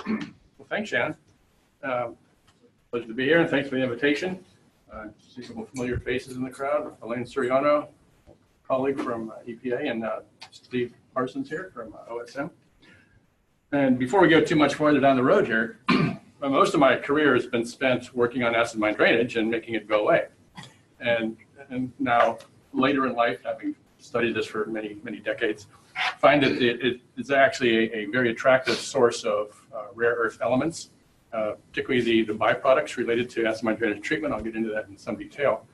Well, thanks, Shannon. Pleasure to be here, and thanks for the invitation. See some familiar faces in the crowd. Elaine Suriano, colleague from EPA, and Steve Parsons here from OSM. And before we go too much farther down the road here, most of my career has been spent working on acid mine drainage and making it go away. And now, later in life, having studied this for many, many decades, find that it is actually a very attractive source of rare earth elements, particularly the byproducts related to acid mine drainage treatment. I'll get into that in some detail.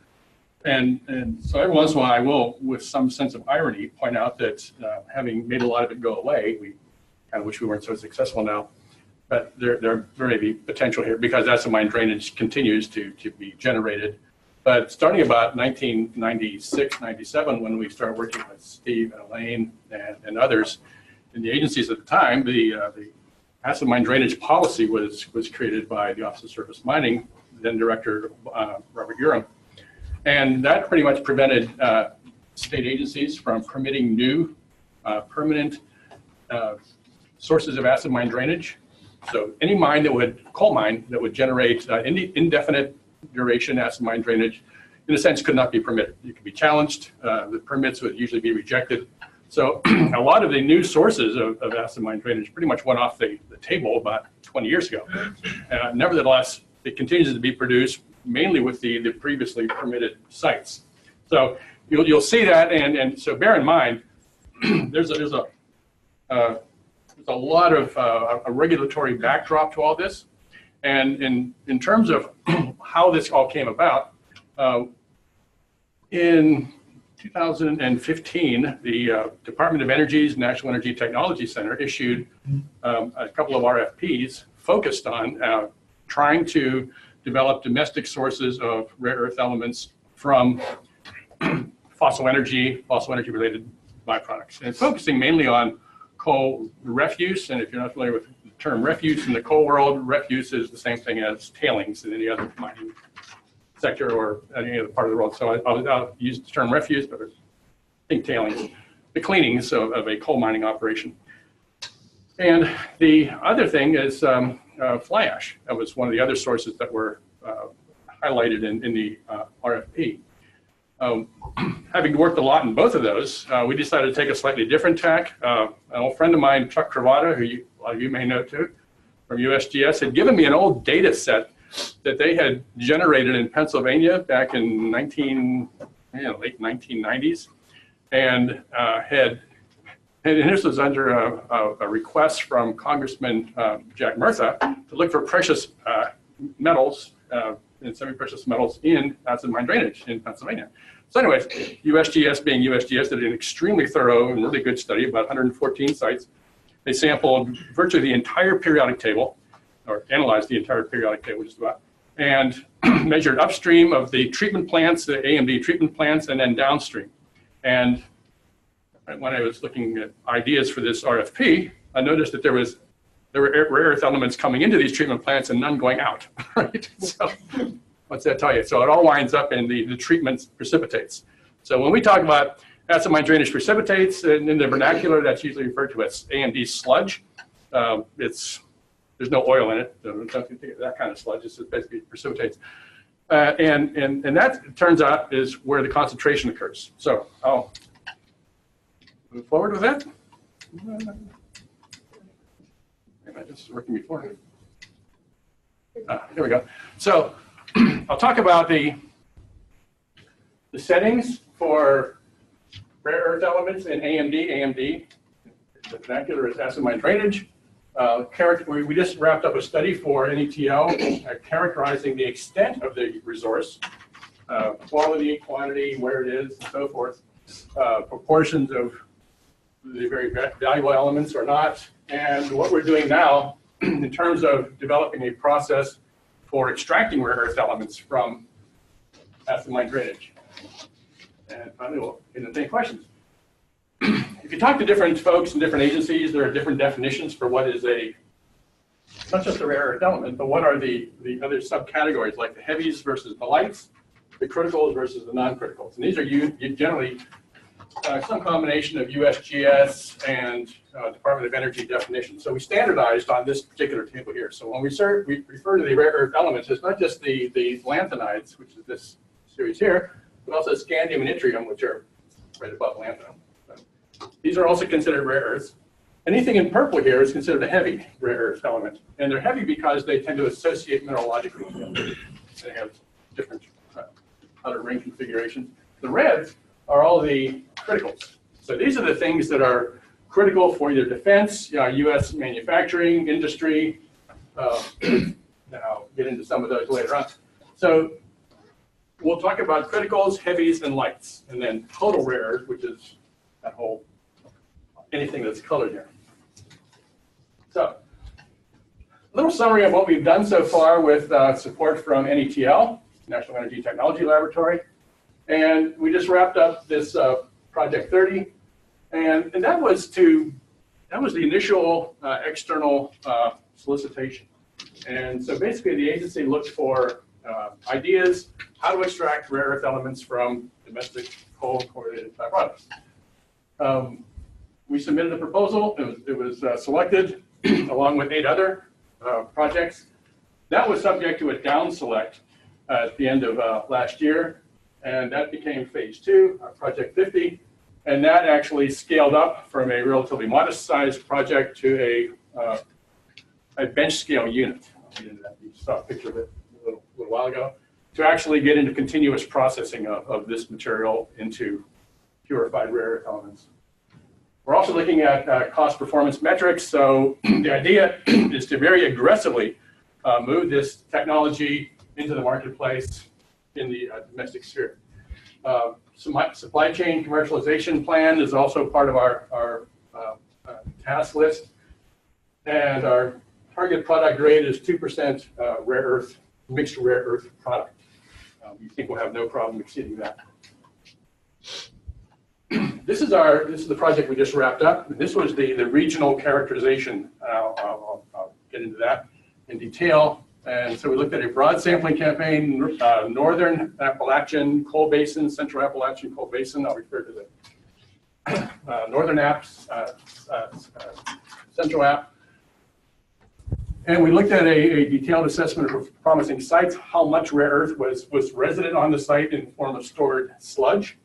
And so every once in a while, I will, with some sense of irony, point out that having made a lot of it go away, we kind of wish we weren't so successful now. But there may be potential here because acid mine drainage continues to be generated. But starting about 1996, 97, when we started working with Steve and Elaine and others in the agencies at the time, the acid mine drainage policy was created by the Office of Surface Mining, then Director Robert Urim. And that pretty much prevented state agencies from permitting new permanent sources of acid mine drainage. So any mine that would, coal mine that would generate indefinite duration acid mine drainage, in a sense, could not be permitted. You could be challenged. The permits would usually be rejected. So a lot of the new sources of acid mine drainage pretty much went off the table about 20 years ago. Nevertheless, it continues to be produced mainly with the previously permitted sites. So you'll see that, and so bear in mind, there's a lot of a regulatory backdrop to all this. And in terms of how this all came about, in 2015, the Department of Energy's National Energy Technology Center issued a couple of RFPs focused on trying to develop domestic sources of rare earth elements from fossil energy related byproducts, and focusing mainly on coal refuse. And if you're not familiar with the term refuse in the coal world, refuse is the same thing as tailings in any other mining sector or any other part of the world. So I'll use the term refuse, but I think tailings, the cleanings of a coal mining operation. And the other thing is fly ash. That was one of the other sources that were highlighted in the RFP. Having worked a lot in both of those, we decided to take a slightly different tack. An old friend of mine, Chuck Travata, who a lot of you may know too, from USGS, had given me an old data set that they had generated in Pennsylvania back in late 1990s, and this was under a request from Congressman Jack Murtha to look for precious metals and semi-precious metals in acid mine drainage in Pennsylvania. So anyways, USGS being USGS did an extremely thorough and really good study, about 114 sites. They sampled virtually the entire periodic table, or analyzed the entire periodic table just about, and measured upstream of the treatment plants, the AMD treatment plants, and then downstream. And when I was looking at ideas for this RFP, I noticed that there were rare earth elements coming into these treatment plants and none going out, right? So what's that tell you? So it all winds up in the treatment precipitates. So when we talk about acid mine drainage precipitates, and in the vernacular, that's usually referred to as AMD sludge. There's no oil in it, so that kind of sludge. It's basically precipitates. And that, it turns out, is where the concentration occurs. So I'll move forward with that. This is working before. Here we go. So I'll talk about the settings for rare earth elements in AMD. AMD, the vernacular is acid mine drainage. We just wrapped up a study for NETL characterizing the extent of the resource, quality, quantity, where it is, and so forth, proportions of the very valuable elements or not. And what we're doing now in terms of developing a process for extracting rare earth elements from acid mine drainage. And finally, we'll get into any questions. If you talk to different folks in different agencies, there are different definitions for what is not just a rare earth element, but what are the other subcategories, like the heavies versus the lights, the criticals versus the non-criticals. And these are used generally some combination of USGS and Department of Energy definitions. So we standardized on this particular table here. So when we refer to the rare earth elements, it's not just the lanthanides, which is this series here, but also scandium and yttrium, which are right above lanthanum. So these are also considered rare earths. Anything in purple here is considered a heavy rare earth element. And they're heavy because they tend to associate mineralogically. They have different outer ring configurations. The reds are all the criticals. So these are the things that are critical for either defense, U.S. manufacturing, industry. And I'll get into some of those later on. So we'll talk about criticals, heavies, and lights. And then total rare earth, which is that whole, anything that's colored here. So a little summary of what we've done so far with support from NETL, National Energy Technology Laboratory. And we just wrapped up this Project 30. And that was the initial external solicitation. And so basically the agency looked for ideas, how to extract rare earth elements from domestic coal correlated byproducts. We submitted a proposal. It was selected along with 8 other projects. That was subject to a down select at the end of last year. And that became phase 2, Project 50. And that actually scaled up from a relatively modest sized project to a bench scale unit. I'll get into that. You saw a picture of it a little while ago. To actually get into continuous processing of this material into purified rare earth elements. We're also looking at cost performance metrics. So the idea is to very aggressively move this technology into the marketplace in the domestic sphere. Supply chain commercialization plan is also part of our task list. And our target product grade is 2% rare earth, mixed rare earth product. We think we'll have no problem exceeding that. This is the project we just wrapped up. This was the regional characterization. I'll get into that in detail. And so we looked at a broad sampling campaign, northern Appalachian coal basin, central Appalachian coal basin. I'll refer to the northern apps, central app. And we looked at a detailed assessment of promising sites, how much rare earth was resident on the site in the form of stored sludge,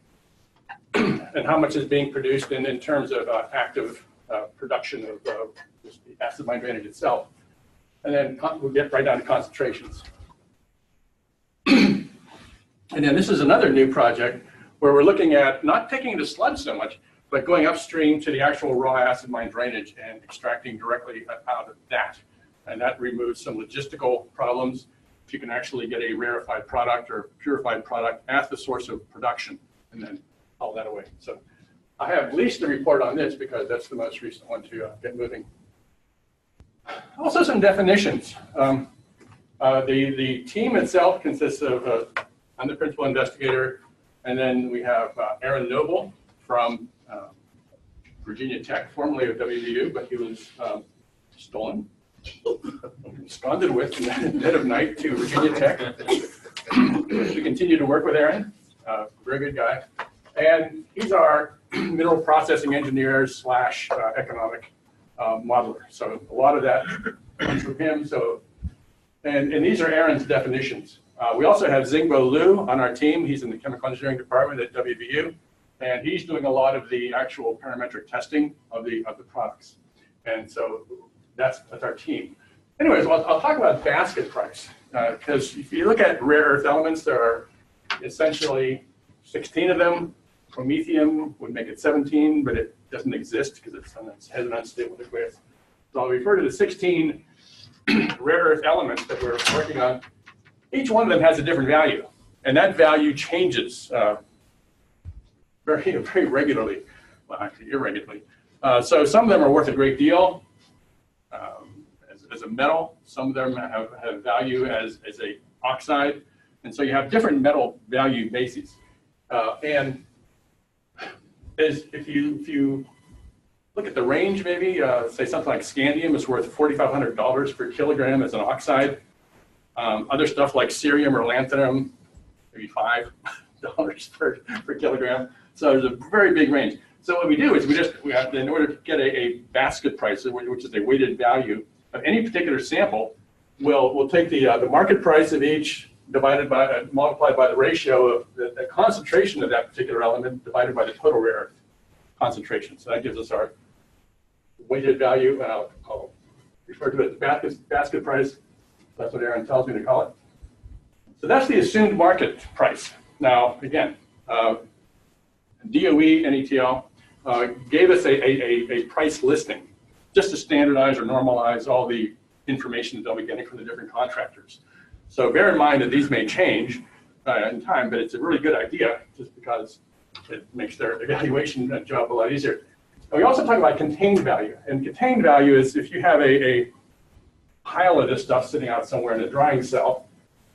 and how much is being produced in terms of active production of just the acid mine drainage itself. And then we'll get right down to concentrations. And then this is another new project where we're looking at not taking the sludge so much, but going upstream to the actual raw acid mine drainage and extracting directly out of that. And that removes some logistical problems. If you can actually get a rarefied product or purified product at the source of production and then haul that away. So I have leased a report on this because that's the most recent one to get moving. Also some definitions. The team itself consists of, I'm the principal investigator, and then we have Aaron Noble from Virginia Tech, formerly of WVU, but he was stolen, absconded with in the dead of night to Virginia Tech. We continue to work with Aaron, very good guy. And he's our mineral processing engineer / economic modeler. So a lot of that comes from him. So, and these are Aaron's definitions. We also have Zingbo Liu on our team. He's in the chemical engineering department at WVU, and he's doing a lot of the actual parametric testing of the products. And so that's our team. Anyways, I'll talk about basket price because if you look at rare earth elements, there are essentially 16 of them. Promethium would make it 17, but it doesn't exist because it has an unstable nucleus. So I'll refer to the 16 rare earth elements that we're working on. Each one of them has a different value, and that value changes very regularly. Well, actually, irregularly. So some of them are worth a great deal as a metal. Some of them have value as a oxide, and so you have different metal value bases. And if you look at the range, maybe say something like scandium is worth $4,500 per kilogram as an oxide. Other stuff like cerium or lanthanum, maybe $5 per kilogram. So there's a very big range. So what we do is we have, in order to get a basket price, which is a weighted value of any particular sample, we'll take the market price of each divided by, multiplied by the ratio of the concentration of that particular element divided by the total rare earth concentration. So that gives us our weighted value, and I'll refer to it as basket price. That's what Aaron tells me to call it. So that's the assumed market price. Now, again, DOE and ETL gave us a price listing just to standardize or normalize all the information that they'll be getting from the different contractors. So bear in mind that these may change in time, but it's a really good idea just because it makes their evaluation job a lot easier. And we also talk about contained value. And contained value is if you have a pile of this stuff sitting out somewhere in a drying cell,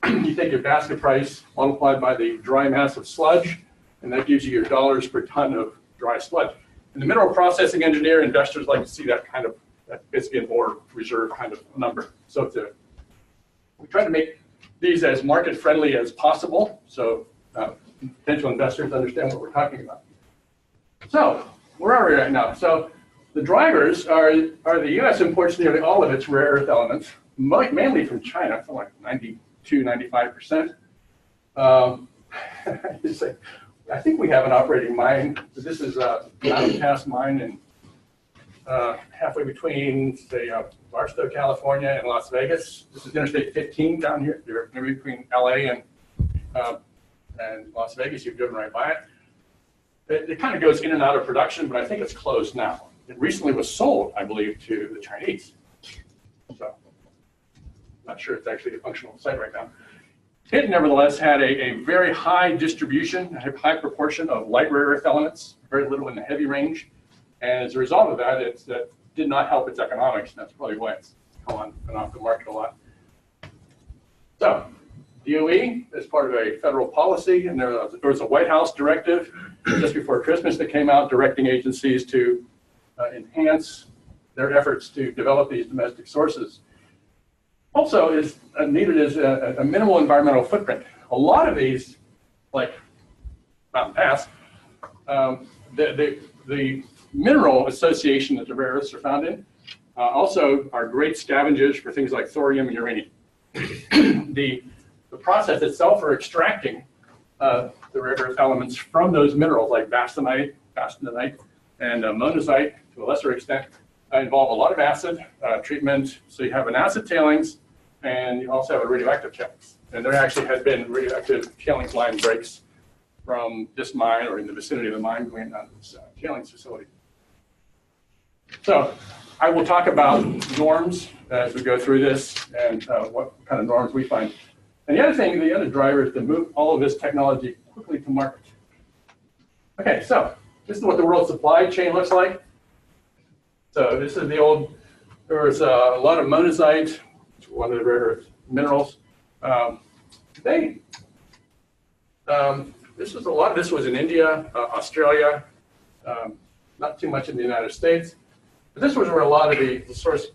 you take your basket price multiplied by the dry mass of sludge, and that gives you your dollars per ton of dry sludge. In the mineral processing engineer, investors like to see that kind of, that basically an ore reserve kind of number. So we try to make these as market friendly as possible, so potential investors understand what we're talking about. So where are we right now? So the drivers are the U.S. imports nearly all of its rare earth elements, mainly from China, something like 92, 95%. I think we have an operating mine. This is a Mountain Pass mine in halfway between, say, Barstow, California, and Las Vegas. This is Interstate 15 down here. You're between LA and Las Vegas. You've driven right by it. It kind of goes in and out of production, but I think it's closed now. It recently was sold, I believe, to the Chinese. So I'm not sure it's actually a functional site right now. It nevertheless had a very high distribution, a high proportion of light rare earth elements, very little in the heavy range. And as a result of that, that did not help its economics. And that's probably why it's gone off the market a lot. So DOE is part of a federal policy, and there was a White House directive just before Christmas that came out directing agencies to enhance their efforts to develop these domestic sources. Also is needed is a minimal environmental footprint. A lot of these, like Mountain Pass, the mineral association that the rare earths are found in also are great scavengers for things like thorium and uranium. The process itself for extracting the rare earth elements from those minerals like bastnäsite, and monazite to a lesser extent involve a lot of acid treatment. So you have an acid tailings, and you also have a radioactive tailings. And there actually had been radioactive tailings line breaks from this mine or in the vicinity of the mine going down to this tailings facility. So I will talk about norms as we go through this and what kind of norms we find. And the other driver is to move all of this technology quickly to market. Okay, so this is what the world supply chain looks like. So this is the old, there was a lot of monazite, one of the rare earth minerals. This was a lot of this was in India, Australia, not too much in the United States. But this was where a lot of the source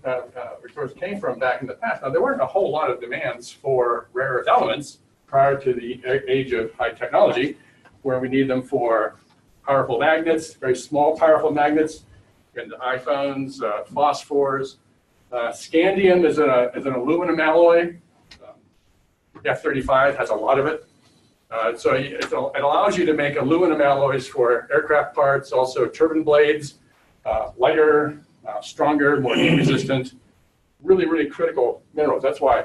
came from back in the past. Now, there weren't a whole lot of demands for rare earth elements prior to the age of high technology, where we need them for powerful magnets, very small powerful magnets, into iPhones, phosphors. Scandium is an aluminum alloy. F-35 has a lot of it. So it allows you to make aluminum alloys for aircraft parts, also turbine blades, lighter, stronger, more heat resistant, really, really critical minerals. That's why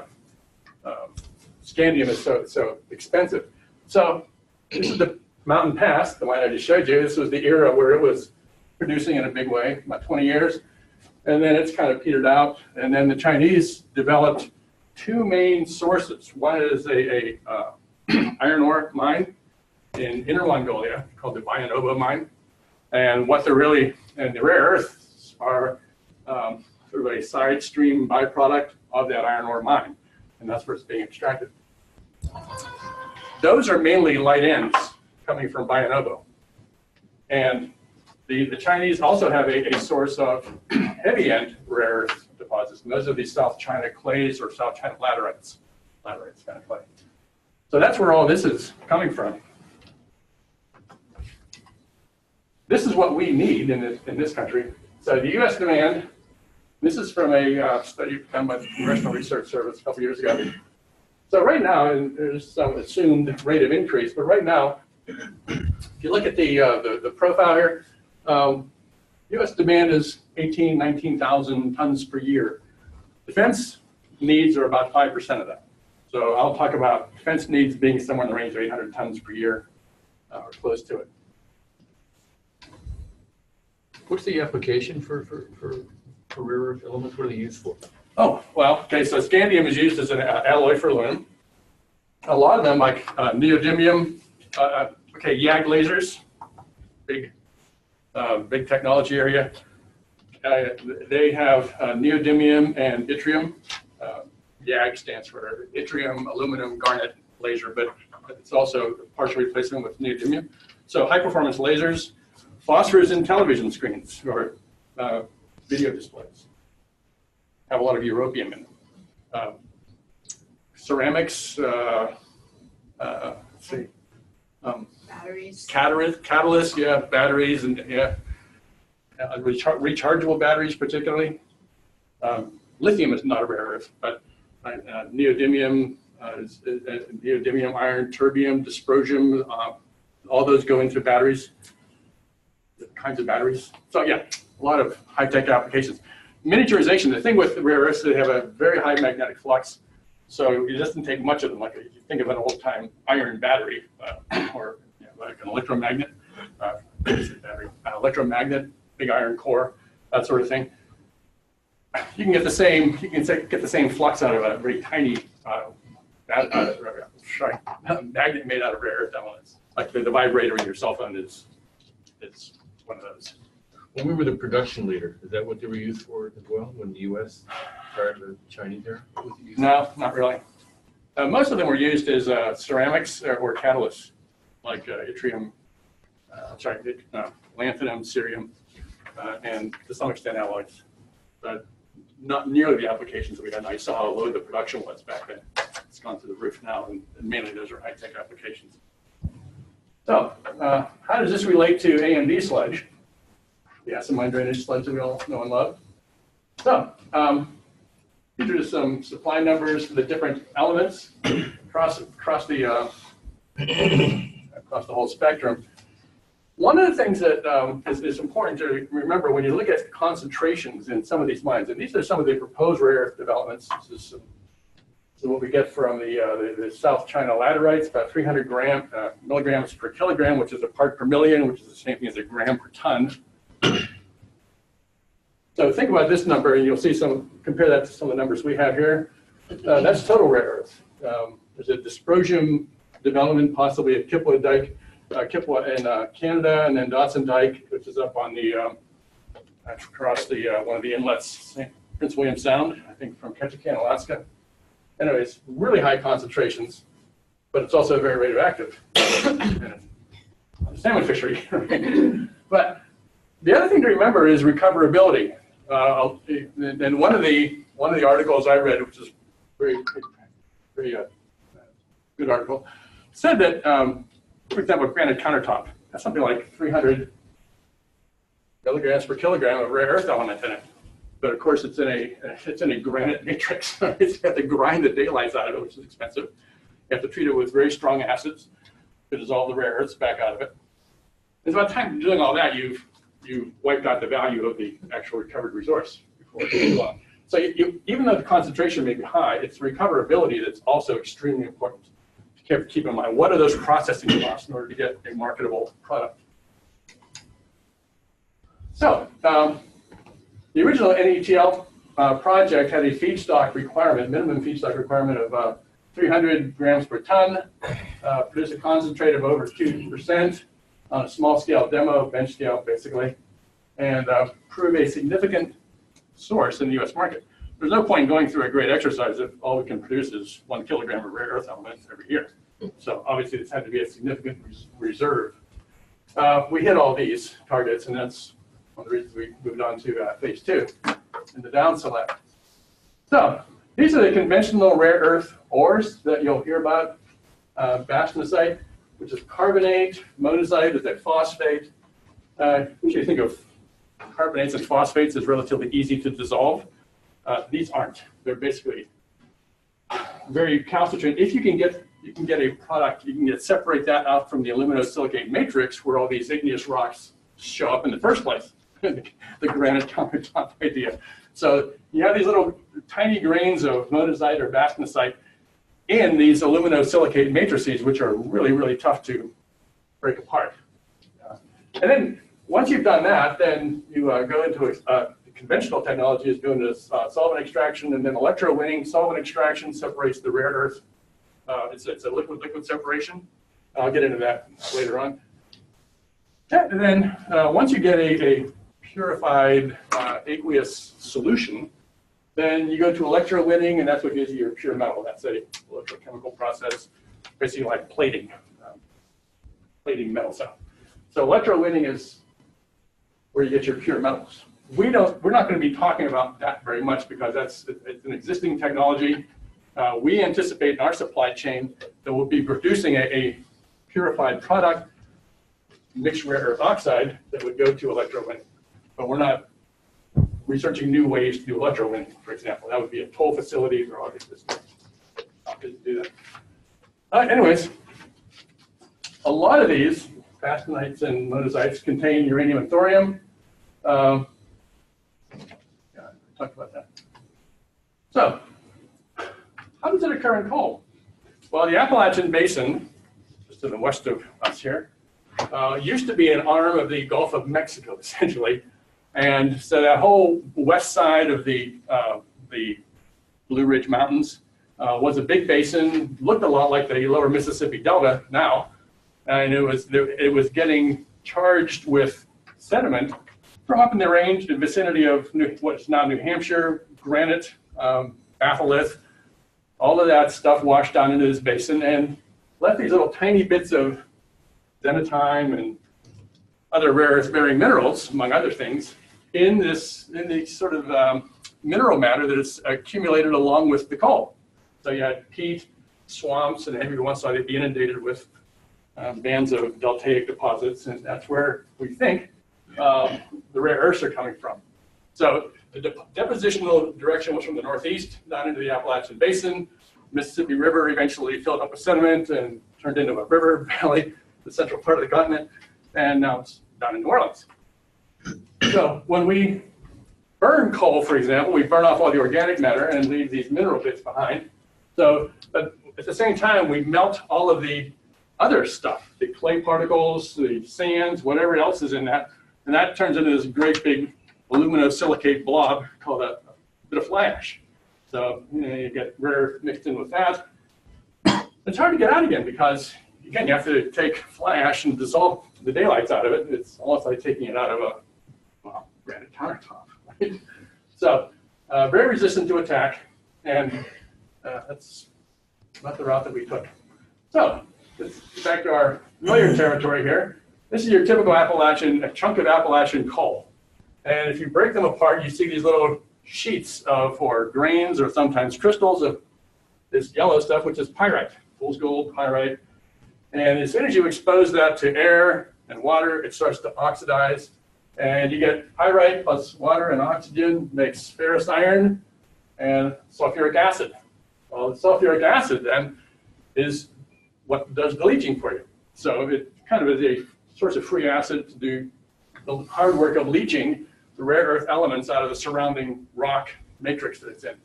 scandium is so expensive. So this is the Mountain Pass, the one I just showed you. This was the era where it was producing in a big way, about 20 years. And then it's kind of petered out. And then the Chinese developed two main sources. One is a iron ore mine in Inner Mongolia called the Bayan-Obo mine. And what they're really, and the rare earths are sort of a side stream byproduct of that iron ore mine. And that's where it's being extracted. Those are mainly light ends coming from Bayan-Obo. And the Chinese also have a source of heavy end rare earth deposits. And those are the South China clays or South China laterites. Laterites kind of clay. So that's where all this is coming from. this is what we need in this country. So the U.S. demand, this is from a study done by the Congressional Research Service a couple years ago. So right now, and there's some assumed rate of increase, but right now, if you look at the profile here, U.S. demand is 19,000 tons per year. Defense needs are about 5% of that. So I'll talk about defense needs being somewhere in the range of 800 tons per year, or close to it. What's the application for rare earth elements? What are they used for? Oh, well, okay, so scandium is used as an alloy for aluminum. A lot of them, like neodymium, YAG lasers, big technology area. They have neodymium and yttrium. YAG stands for yttrium, aluminum, garnet laser, but it's also a partial replacement with neodymium. So high performance lasers, phosphors in television screens or video displays have a lot of europium in them. Ceramics, let's see. Batteries. Catalysts, yeah, batteries, and yeah, rechargeable batteries particularly. Lithium is not a rare earth, but neodymium, neodymium, iron, terbium, dysprosium, all those go into batteries, kinds of batteries. So yeah, a lot of high-tech applications. Miniaturization, the thing with the rare earths, they have a very high magnetic flux, so it doesn't take much of them. Like you think of an old-time iron battery, or like an electromagnet, electromagnet, big iron core, that sort of thing. You can get the same. You can get the same flux out of a very tiny magnet made out of rare earth elements. Like the vibrator in your cell phone is one of those. When we were the production leader, is that what they were used for as well? When the U.S. started the Chinese era? No, not really. Most of them were used as ceramics or catalysts, like yttrium, lanthanum, cerium, and to some extent alloys, but not nearly the applications that we had. I saw how low the production was back then. It's gone through the roof now, and mainly those are high-tech applications. So, how does this relate to AMD sludge? The acid mine drainage sludge that we all know and love. So, these are just some supply numbers for the different elements across the whole spectrum. One of the things that is important to remember when you look at concentrations in some of these mines, and these are some of the proposed rare earth developments. This is what we get from the South China laterites, about 300 milligrams per kilogram, which is a part per million, which is the same thing as a gram per ton. So think about this number, and you'll see compare that to some of the numbers we have here. That's total rare earth. There's a dysprosium development, possibly at Kipwa Dike, Kipwa in Canada, and then Dawson Dike, which is up on the across the one of the inlets, Prince William Sound, I think from Ketchikan, Alaska. Anyways, really high concentrations, but it's also very radioactive. Salmon fishery. But the other thing to remember is recoverability. And one of the articles I read, which is very good article, said that, for example, granite countertop has something like 300 milligrams per kilogram of rare earth element in it. But of course, it's in a granite matrix. You have to grind the daylights out of it, which is expensive. You have to treat it with very strong acids to dissolve the rare earths back out of it. And by the time you're doing all that, you've wiped out the value of the actual recovered resource before it goes along. So even though the concentration may be high, it's recoverability that's also extremely important to keep in mind. What are those processing costs in order to get a marketable product? So the original NETL project had a feedstock requirement, minimum feedstock requirement of 300 grams per ton, produce a concentrate of over 2% on a small scale demo, bench scale basically, and prove a significant source in the US market. There's no point in going through a great exercise if all we can produce is 1 kilogram of rare earth elements every year. So obviously this had to be a significant reserve. We hit all these targets, and that's one of the reasons we moved on to phase 2 in the down select. So these are the conventional rare earth ores that you'll hear about. Bastnasite, which is carbonate. Monazite is a phosphate. Usually think of carbonates and phosphates as relatively easy to dissolve. These aren't. They're basically very calcitrant. If you can get a product, you can separate that out from the aluminosilicate matrix where all these igneous rocks show up in the first place, the granite countertop idea. So you have these little tiny grains of monazite or bastnasite in these aluminosilicate matrices, which are really, really tough to break apart. And then once you've done that, then you go into conventional technology is doing this solvent extraction and then electrowinning. Solvent extraction separates the rare earth. It's a liquid-liquid separation. I'll get into that later on. And then once you get a purified aqueous solution, then you go to electrowinning, and that's what gives you your pure metal. That's a electrochemical process, basically like plating metal. So electrowinning is where you get your pure metals. We're not going to be talking about that very much because it's an existing technology. We anticipate in our supply chain that we'll be producing a purified product, mixed rare earth oxide, that would go to electrowinning. But we're not researching new ways to do electrowinning, for example. That would be a toll facility or all these things. Not good to do that. Anyways, a lot of these bastanites and monazites contain uranium and thorium. Yeah, I talked about that. So, how does it occur in coal? Well, the Appalachian Basin, just to the west of us here, used to be an arm of the Gulf of Mexico, essentially. And so that whole west side of the Blue Ridge Mountains was a big basin, looked a lot like the lower Mississippi Delta now. And it was getting charged with sediment from up in the range, the vicinity of what's now New Hampshire, granite, batholith, all of that stuff washed down into this basin and left these little tiny bits of xenotime and other rare earth-bearing minerals, among other things, in the sort of mineral matter that is accumulated along with the coal. So you had peat, swamps, and every once in a while they'd be inundated with bands of deltaic deposits, and that's where we think the rare earths are coming from. So the depositional direction was from the northeast down into the Appalachian Basin. Mississippi River eventually filled up with sediment and turned into a river valley, the central part of the continent, and now it's down in New Orleans. So when we burn coal, for example, we burn off all the organic matter and leave these mineral bits behind. So, but at the same time, we melt all of the other stuff, the clay particles, the sands, whatever else is in that, and that turns into this great big aluminosilicate blob called a bit of fly ash. So you get rare earth mixed in with that. It's hard to get out again because, again, you have to take fly ash and dissolve the daylights out of it. It's almost like taking it out of a granite countertop. Right? So very resistant to attack, and that's not the route that we took. So let's get back to our familiar territory here. This is your typical Appalachian, a chunk of Appalachian coal. And if you break them apart, you see these little sheets or grains or sometimes crystals of this yellow stuff, which is pyrite, fool's gold, pyrite. And as soon as you expose that to air and water, it starts to oxidize. And you get pyrite plus water and oxygen makes ferrous iron and sulfuric acid. Well, the sulfuric acid then is what does the leaching for you. So it kind of is a source of free acid to do the hard work of leaching the rare earth elements out of the surrounding rock matrix that it's in.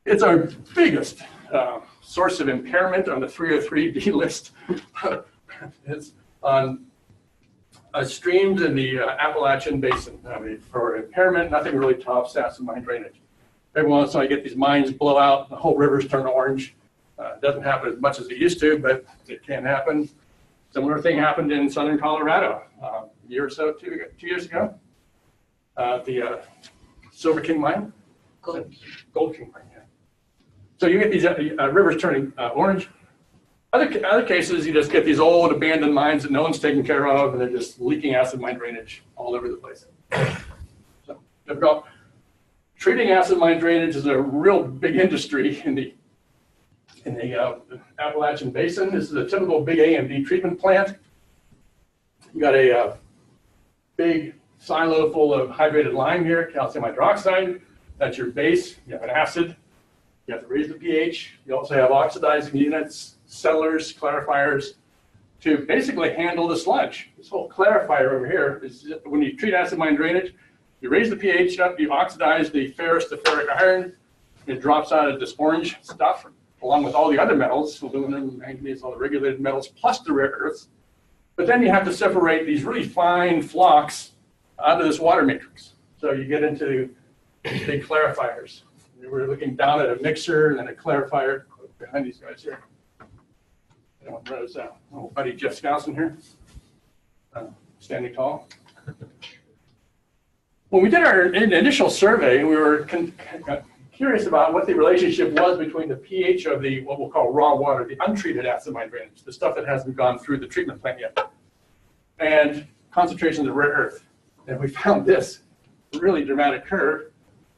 It's our biggest source of impairment on the 303D list. It's on streams in the Appalachian Basin. I mean, for impairment, nothing really tops acid mine drainage. Every once in a while, you get these mines blow out, the whole rivers turn orange. It doesn't happen as much as it used to, but it can happen. Similar thing happened in southern Colorado a year or so, two years ago. The Silver King mine? Gold King mine, yeah. So you get these rivers turning orange. Other cases, you just get these old abandoned mines that no one's taking care of, and they're just leaking acid mine drainage all over the place. So difficult. Treating acid mine drainage is a real big industry in the Appalachian Basin. This is a typical big AMD treatment plant. You got a big silo full of hydrated lime here, calcium hydroxide. That's your base. You have an acid. You have to raise the pH. You also have oxidizing units, settlers, clarifiers to basically handle the sludge. This whole clarifier over here is when you treat acid mine drainage, you raise the pH up, you oxidize the ferrous to ferric iron, it drops out of this orange stuff along with all the other metals, aluminum, manganese, all the regulated metals, plus the rare earths. But then you have to separate these really fine flocks out of this water matrix. So you get into big clarifiers. We're looking down at a mixer and then a clarifier behind these guys here. There's old buddy Jeff Skousen here, standing tall. When we did our initial survey, we were curious about what the relationship was between the pH of the, what we'll call raw water, the untreated acid mine drainage, the stuff that hasn't gone through the treatment plant yet, and concentrations of rare earth. And we found this really dramatic curve.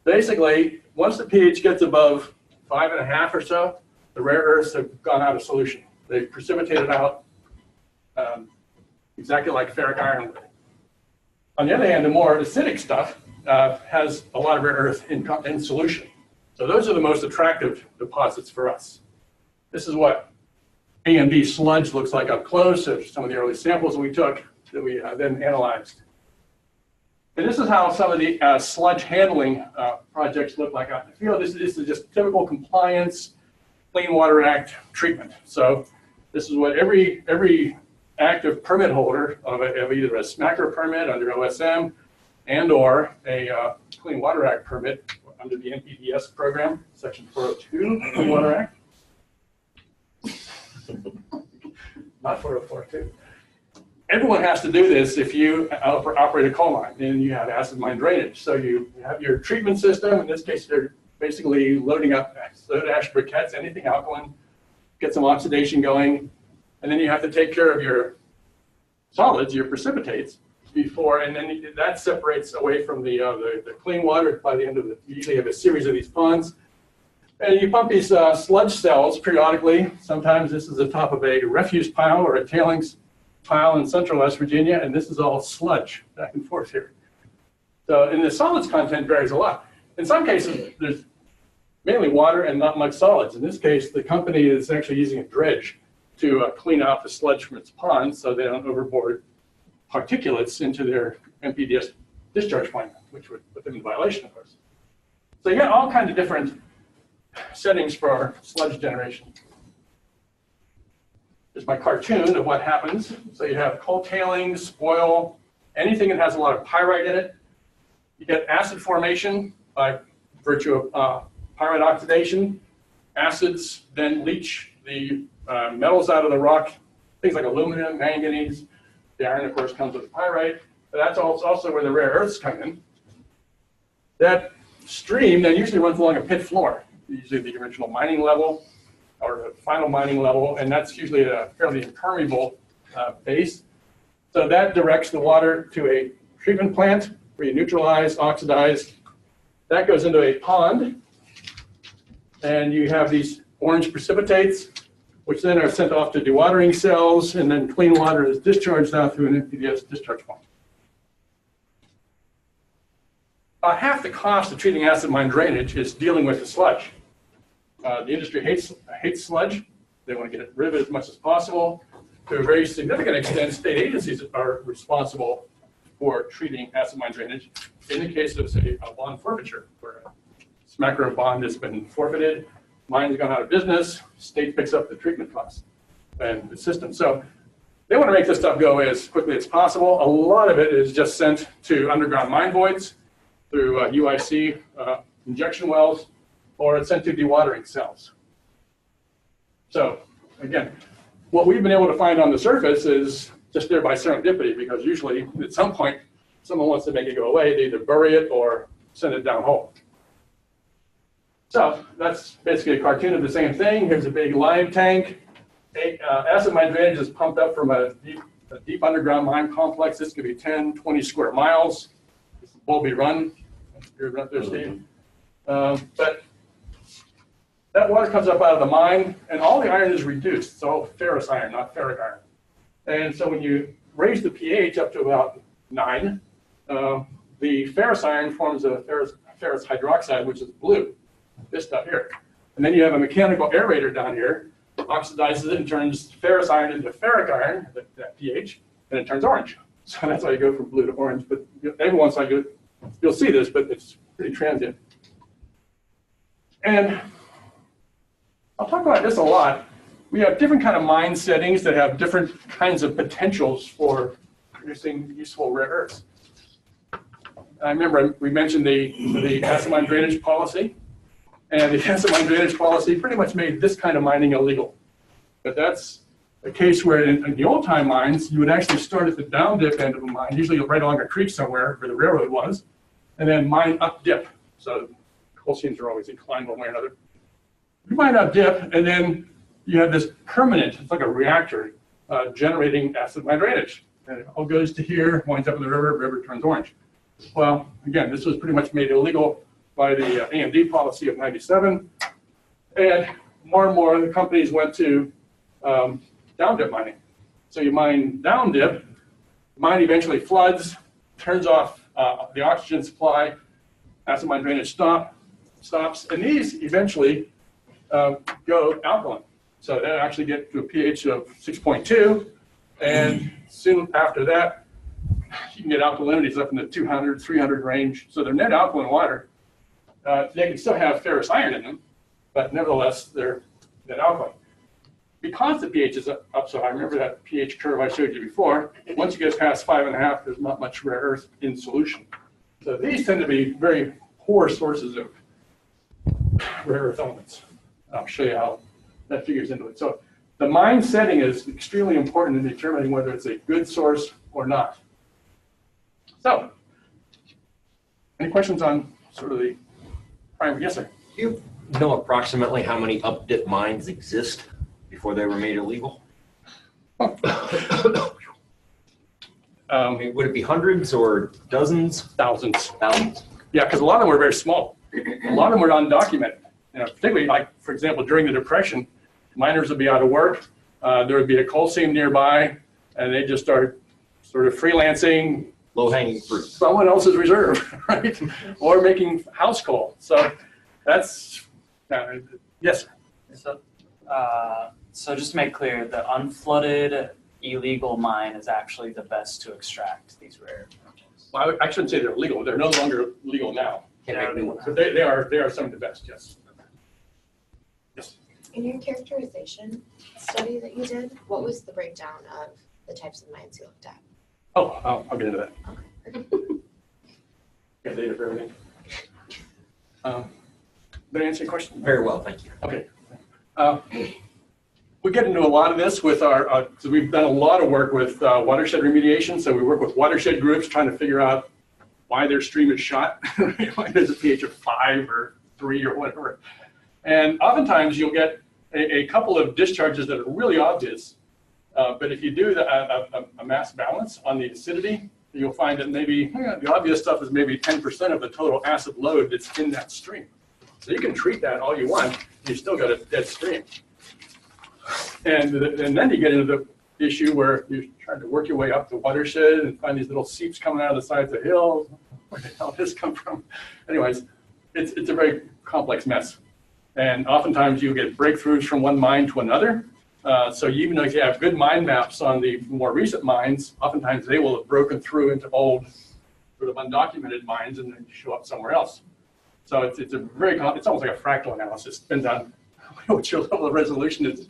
Basically, once the pH gets above 5.5 or so, the rare earths have gone out of solution. They've precipitated out exactly like ferric iron would. On the other hand, the more acidic stuff has a lot of rare earth in solution. So those are the most attractive deposits for us. This is what AMD sludge looks like up close. There's some of the early samples that we took that we then analyzed. And this is how some of the sludge handling projects look like out in the field. This is just typical compliance, Clean Water Act treatment. So this is what every active permit holder of either a SMACR permit under OSM and or a Clean Water Act permit under the NPDES program, Section 402 Clean Water Act. Not 404.2. Everyone has to do this if you operate a coal mine and you have acid mine drainage. So you have your treatment system. In this case, they're basically loading up soda ash briquettes, anything alkaline, get some oxidation going, and then you have to take care of your solids, your precipitates, before, and then that separates away from the clean water by the end of the, you usually have a series of these ponds. And you pump these sludge cells periodically. Sometimes this is the top of a refuse pile or a tailings pile in central West Virginia, and this is all sludge back and forth here. So, and the solids content varies a lot. In some cases, there's mainly water and not much solids. In this case, the company is actually using a dredge to clean out the sludge from its ponds so they don't overboard particulates into their NPDES discharge plan, which would put them in violation, of course. So you got all kinds of different settings for sludge generation. Here's my cartoon of what happens. So you have coal tailings, oil, anything that has a lot of pyrite in it. You get acid formation by virtue of pyrite oxidation. Acids then leach the metals out of the rock, things like aluminum, manganese. The iron, of course, comes with the pyrite, but that's also where the rare earths come in. That stream then usually runs along a pit floor, usually the original mining level or the final mining level, and that's usually a fairly impermeable base. So that directs the water to a treatment plant where you neutralize, oxidize. That goes into a pond, and you have these orange precipitates, which then are sent off to dewatering cells, and then clean water is discharged out through an NPDES discharge pump. About half the cost of treating acid mine drainage is dealing with the sludge. The industry hates sludge. They want to get rid of it as much as possible. To a very significant extent, state agencies are responsible for treating acid mine drainage. In the case of, say, a bond forfeiture, where a SMACR bond has been forfeited, mine's gone out of business, state picks up the treatment costs and the system. So they want to make this stuff go as quickly as possible. A lot of it is just sent to underground mine voids through UIC injection wells, or it's sent to dewatering cells. So again, what we've been able to find on the surface is just there by serendipity, because usually at some point, someone wants to make it go away. They either bury it or send it down hole. So that's basically a cartoon of the same thing. Here's a big lime tank. Acid mine drainage is pumped up from a deep underground mine complex. This could be 10, 20 square miles. This is Bowlby Run. You're up there, Steve. But that water comes up out of the mine, and all the iron is reduced. It's all ferrous iron, not ferric iron. And so when you raise the pH up to about 9, the ferrous iron forms a ferrous hydroxide, which is blue, this stuff here. And then you have a mechanical aerator down here, oxidizes it and turns ferrous iron into ferric iron, that pH, and it turns orange. So that's why you go from blue to orange. But every once in a while you'll see this, but it's pretty transient. And I'll talk about this a lot. We have different kind of mine settings that have different kinds of potentials for producing useful rare earths. I remember we mentioned the acid mine drainage policy, and the acid mine drainage policy pretty much made this kind of mining illegal. But that's a case where in the old time mines, you would actually start at the down dip end of a mine, usually right along a creek somewhere where the railroad was, and then mine up dip. So coal seams are always inclined one way or another. You mine up dip, and then you have this permanent, it's like a reactor, generating acid mine drainage. And it all goes to here, winds up in the river turns orange. Well, again, this was pretty much made illegal by the AMD policy of '97. And more the companies went to down dip mining. So you mine down dip, mine eventually floods, turns off the oxygen supply, acid mine drainage stops, and these eventually go alkaline. So they actually get to a pH of 6.2, and soon after that, you can get alkalinities up in the 200, 300 range. So they're net alkaline water. They can still have ferrous iron in them, but nevertheless, they're net alkaline. Because the pH is up so high, remember that pH curve I showed you before, once you get past 5.5, there's not much rare earth in solution. So these tend to be very poor sources of rare earth elements. I'll show you how that figures into it. So the mine setting is extremely important in determining whether it's a good source or not. So, any questions on sort of the primary? Yes, sir. Do you know approximately how many up-dip mines exist before they were made illegal? I mean, would it be hundreds or dozens? Thousands. Thousands? Yeah, because a lot of them were very small. A lot of them were undocumented. You know, particularly, like, for example, during the Depression, miners would be out of work. There would be a coal seam nearby, and they just start sort of freelancing. Low-hanging fruit. Someone else's reserve, right? Or making house coal. So that's, yes, sir. So just to make clear, the unflooded illegal mine is actually the best to extract these rare metals. Well, I shouldn't say they're legal. They're no longer legal now. Can't make new ones. But they are some of the best, yes. Yes. In your characterization study that you did, what was the breakdown of the types of mines you looked at? Oh, I'll get into that. Got data for everything. Did I answer your question? Very well, thank you. Okay. We get into a lot of this with our, so we've done a lot of work with watershed remediation. So we work with watershed groups trying to figure out why their stream is shot, why there's a pH of 5 or 3 or whatever. And oftentimes you'll get a couple of discharges that are really obvious. But if you do a mass balance on the acidity, you'll find that maybe the obvious stuff is maybe 10% of the total acid load that's in that stream. So you can treat that all you want, you still got a dead stream. And then you get into the issue where you're trying to work your way up the watershed and find these little seeps coming out of the sides of hills. Where the hell did this come from? Anyways, it's a very complex mess. And oftentimes you get breakthroughs from one mine to another. So even though you have good mine maps on the more recent mines, oftentimes they will have broken through into old sort of undocumented mines and then show up somewhere else. So it's a very, it's almost like a fractal analysis. Depends on what your level of resolution is.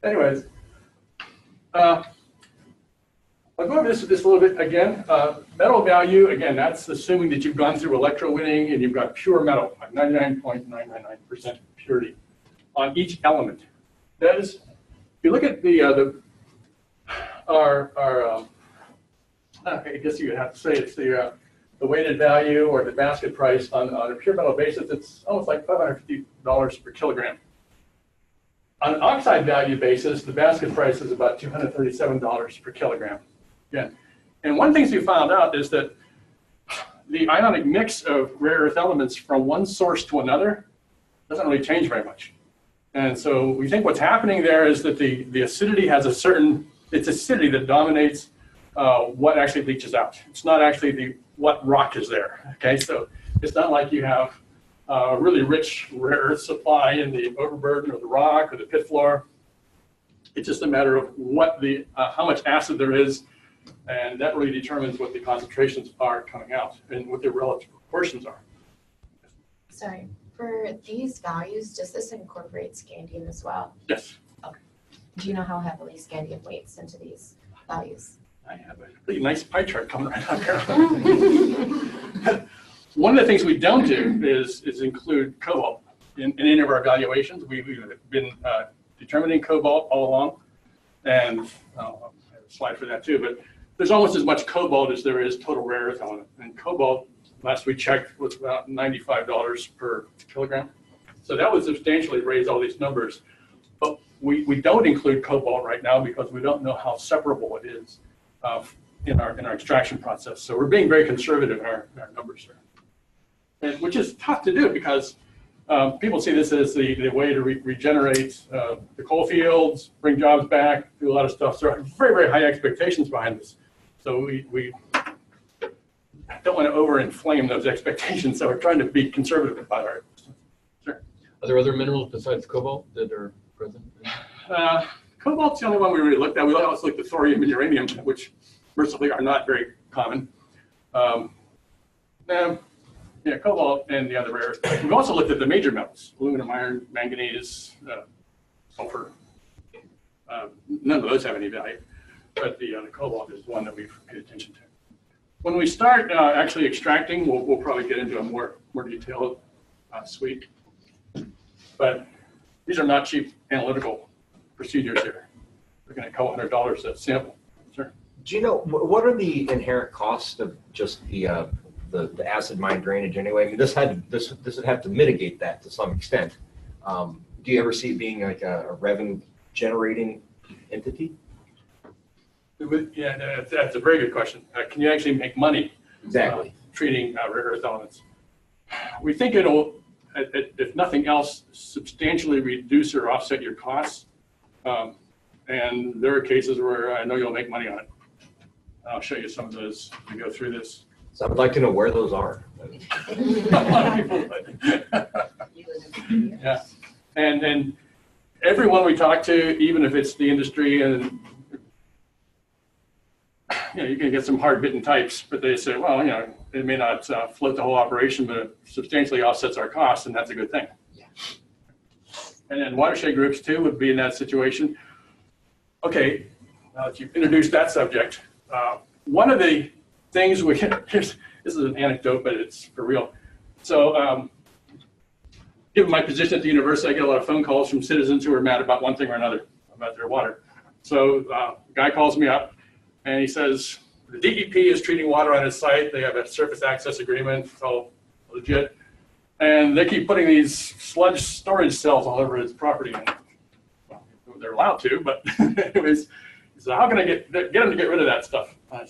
Anyways, I'll go over this a little bit again. Metal value, again, that's assuming that you've gone through electrowinning and you've got pure metal, like 99.999% purity on each element. That is, if you look at I guess you would have to say it's the weighted value or the basket price on a pure metal basis, it's almost like $550 per kilogram. On an oxide value basis, the basket price is about $237 per kilogram. Again, and one of the things we found out is that the ionic mix of rare earth elements from one source to another doesn't really change very much. And so we think what's happening there is that the acidity has a certain, it's acidity that dominates what actually leaches out. It's not actually what rock is there. Okay, so it's not like you have a really rich rare earth supply in the overburden or the rock or the pit floor. It's just a matter of what how much acid there is, and that really determines what the concentrations are coming out and what their relative proportions are. Sorry, for these values, does this incorporate scandium as well? Yes. Do you know how heavily scandium weights into these values? I have a pretty nice pie chart coming right up here. One of the things we don't do is include cobalt in any of our evaluations. We've been determining cobalt all along, and I have a slide for that too, but there's almost as much cobalt as there is total rare earth element. And cobalt, last we checked, was about $95 per kilogram. So that would substantially raise all these numbers. But we don't include cobalt right now because we don't know how separable it is in our extraction process. So we're being very conservative in our numbers here, and which is tough to do because people see this as the way to regenerate the coal fields, bring jobs back, do a lot of stuff. So there are very, very high expectations behind this. So we don't want to overinflame those expectations. So we're trying to be conservative about our. Sure. Are there other minerals besides cobalt that are present? Cobalt's the only one we really looked at. We also looked at thorium and uranium, which mercifully are not very common. Yeah, cobalt and the other rare earths. We've also looked at the major metals: aluminum, iron, manganese, sulfur. None of those have any value, but the cobalt is one that we've paid attention to. When we start actually extracting, we'll probably get into a more detailed suite. But these are not cheap analytical procedures here. We're going to $200 a sample. Sure. Do you know, what are the inherent costs of just the acid mine drainage anyway? I mean, this would have to mitigate that to some extent. Do you ever see it being like a revenue generating entity? Yeah, that's a very good question. Can you actually make money Exactly. Treating rare earth elements? We think it'll, if nothing else, substantially reduce or offset your costs. And there are cases where I know you'll make money on it. I'll show you some of those as we go through this. So I would like to know where those are. A lot of people would. Yeah, and everyone we talk to, even if it's the industry, and you can get some hard-bitten types, but they say, well, it may not float the whole operation, but it substantially offsets our costs, and that's a good thing. Yeah. And then watershed groups too would be in that situation. Okay, now that you've introduced that subject, one of the things this is an anecdote, but it's for real. So given my position at the university, I get a lot of phone calls from citizens who are mad about one thing or another about their water. So a guy calls me up and he says, the DEP is treating water on his site. They have a surface access agreement, it's all legit. And they keep putting these sludge storage cells all over his property. And, well, they're allowed to, but anyways, so how can I get them to get rid of that stuff? I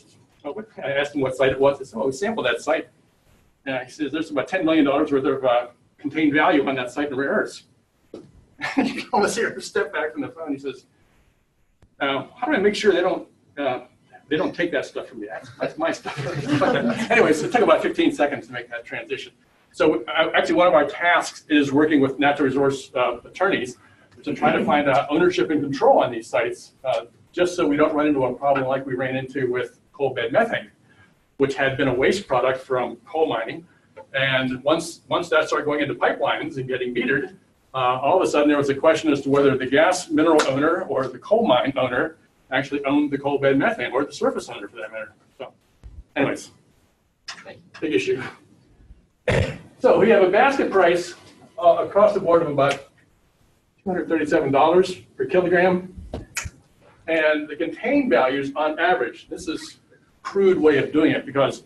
asked him what site it was. I said, oh, we sampled that site. And he says, there's about $10 million worth of contained value on that site in rare earths. You can almost hear him step back from the phone. He says, how do I make sure they don't take that stuff from me? That's my stuff. Anyways, it took about 15 seconds to make that transition. So actually one of our tasks is working with natural resource attorneys to try to find ownership and control on these sites, just so we don't run into a problem like we ran into with coal bed methane, which had been a waste product from coal mining. And once that started going into pipelines and getting metered, all of a sudden there was a question as to whether the gas mineral owner or the coal mine owner actually owned the coal bed methane, or the surface owner for that matter. So anyways, big issue. So we have a basket price across the board of about $237 per kilogram. And the contained values on average, this is a crude way of doing it because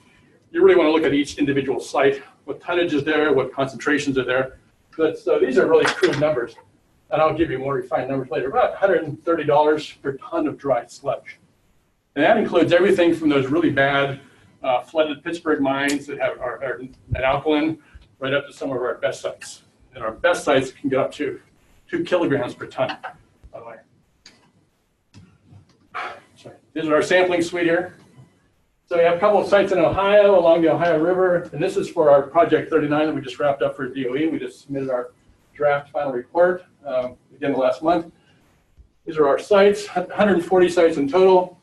you really want to look at each individual site, what tonnage is there, what concentrations are there. But so these are really crude numbers. And I'll give you more refined numbers later, about $130 per ton of dry sludge. And that includes everything from those really bad flooded Pittsburgh mines that are alkaline, right up to some of our best sites. And our best sites can get up to 2 kilograms per ton, by the way. Sorry. This is our sampling suite here. So we have a couple of sites in Ohio along the Ohio River, and this is for our Project 39 that we just wrapped up for DOE. We just submitted our draft final report again last month. These are our sites, 140 sites in total.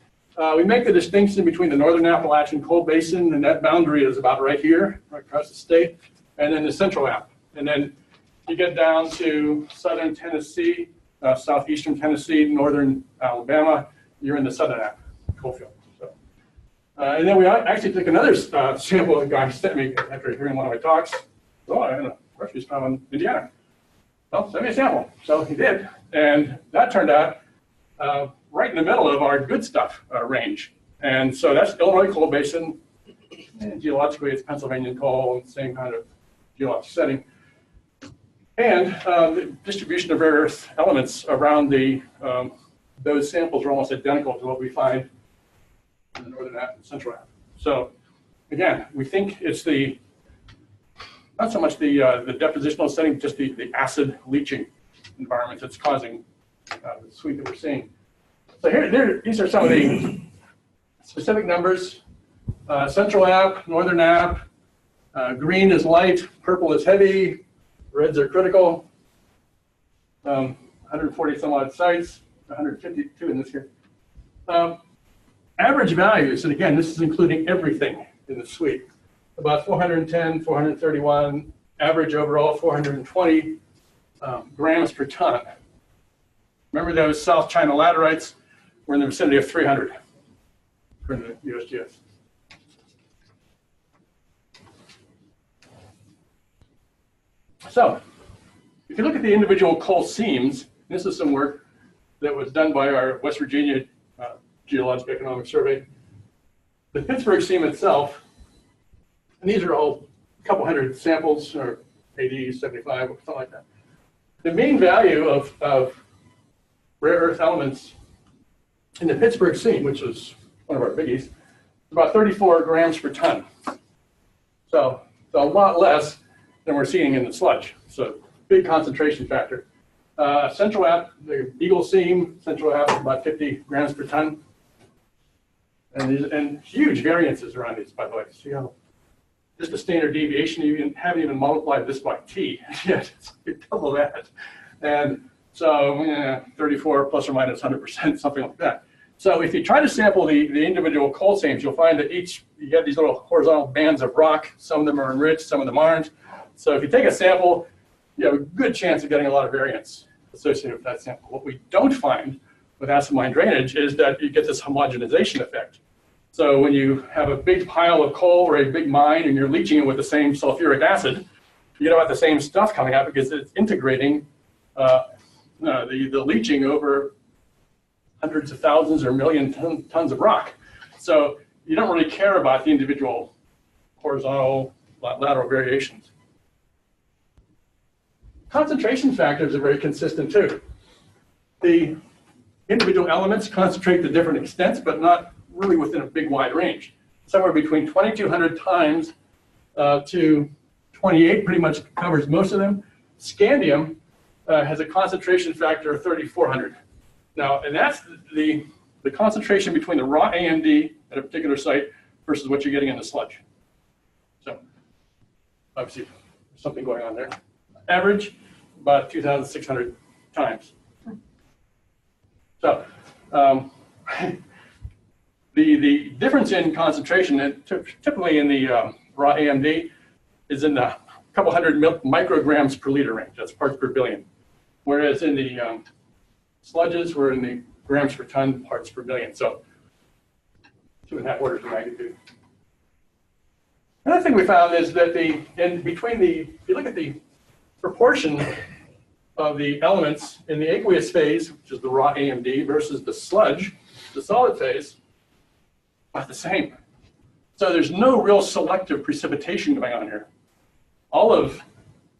We make the distinction between the northern Appalachian coal basin, and that boundary is about right here, right across the state, and then the central app. And then you get down to southern Tennessee, southeastern Tennessee, northern Alabama, you're in the southern app coalfield. And then we actually took another sample the guy sent me after hearing one of my talks. Oh, I had a refuse found in Indiana. Well, send me a sample. So he did. And that turned out right in the middle of our good stuff range. And so that's Illinois coal basin. And geologically, it's Pennsylvania coal, same kind of geologic setting. And the distribution of rare earth elements around those samples are almost identical to what we find in the northern app and central app. So again, we think it's not so much the depositional setting, just the acid leaching environment that's causing the sweep that we're seeing. So these are some of the specific numbers. Central app, northern app, green is light, purple is heavy, reds are critical. 140 some odd sites, 152 in this here. Average values, and again, this is including everything in the suite, about 410, 431, average overall 420 grams per ton. Remember those South China laterites were in the vicinity of 300 for the USGS. So, if you look at the individual coal seams, this is some work that was done by our West Virginia Geologic Economic Survey. The Pittsburgh seam itself, and these are all a couple hundred samples, or 80, 75, or something like that. The mean value of rare earth elements in the Pittsburgh seam, which is one of our biggies, is about 34 grams per ton. So it's a lot less than we're seeing in the sludge. So big concentration factor. Central app, the Eagle seam, central app about 50 grams per ton. And huge variances around these, by the way. See how just the standard deviation, you haven't even multiplied this by t yet. It's double that. And so 34 plus or minus 100%, something like that. So if you try to sample the individual coal seams, you'll find that you get these little horizontal bands of rock. Some of them are enriched, some of them aren't. So if you take a sample, you have a good chance of getting a lot of variance associated with that sample. What we don't find with acid mine drainage is that you get this homogenization effect. So when you have a big pile of coal or a big mine and you're leaching it with the same sulfuric acid, you get about the same stuff coming out because it's integrating the leaching over hundreds of thousands or million tons of rock. So you don't really care about the individual horizontal, lateral variations. Concentration factors are very consistent too. The individual elements concentrate to different extents, but not really within a big wide range. Somewhere between 2,200 times to 28 pretty much covers most of them. Scandium has a concentration factor of 3,400. Now, and that's the concentration between the raw AMD at a particular site versus what you're getting in the sludge. So obviously there's something going on there. Average, about 2,600 times. So the difference in concentration, typically in the raw AMD, is in the couple hundred micrograms per liter range. That's parts per billion. Whereas in the sludges, we're in the grams per ton, parts per billion. So 2.5 orders of magnitude. Another thing we found is that if you look at the proportion of the elements in the aqueous phase, which is the raw AMD, versus the sludge, the solid phase, about the same. So there's no real selective precipitation going on here. All of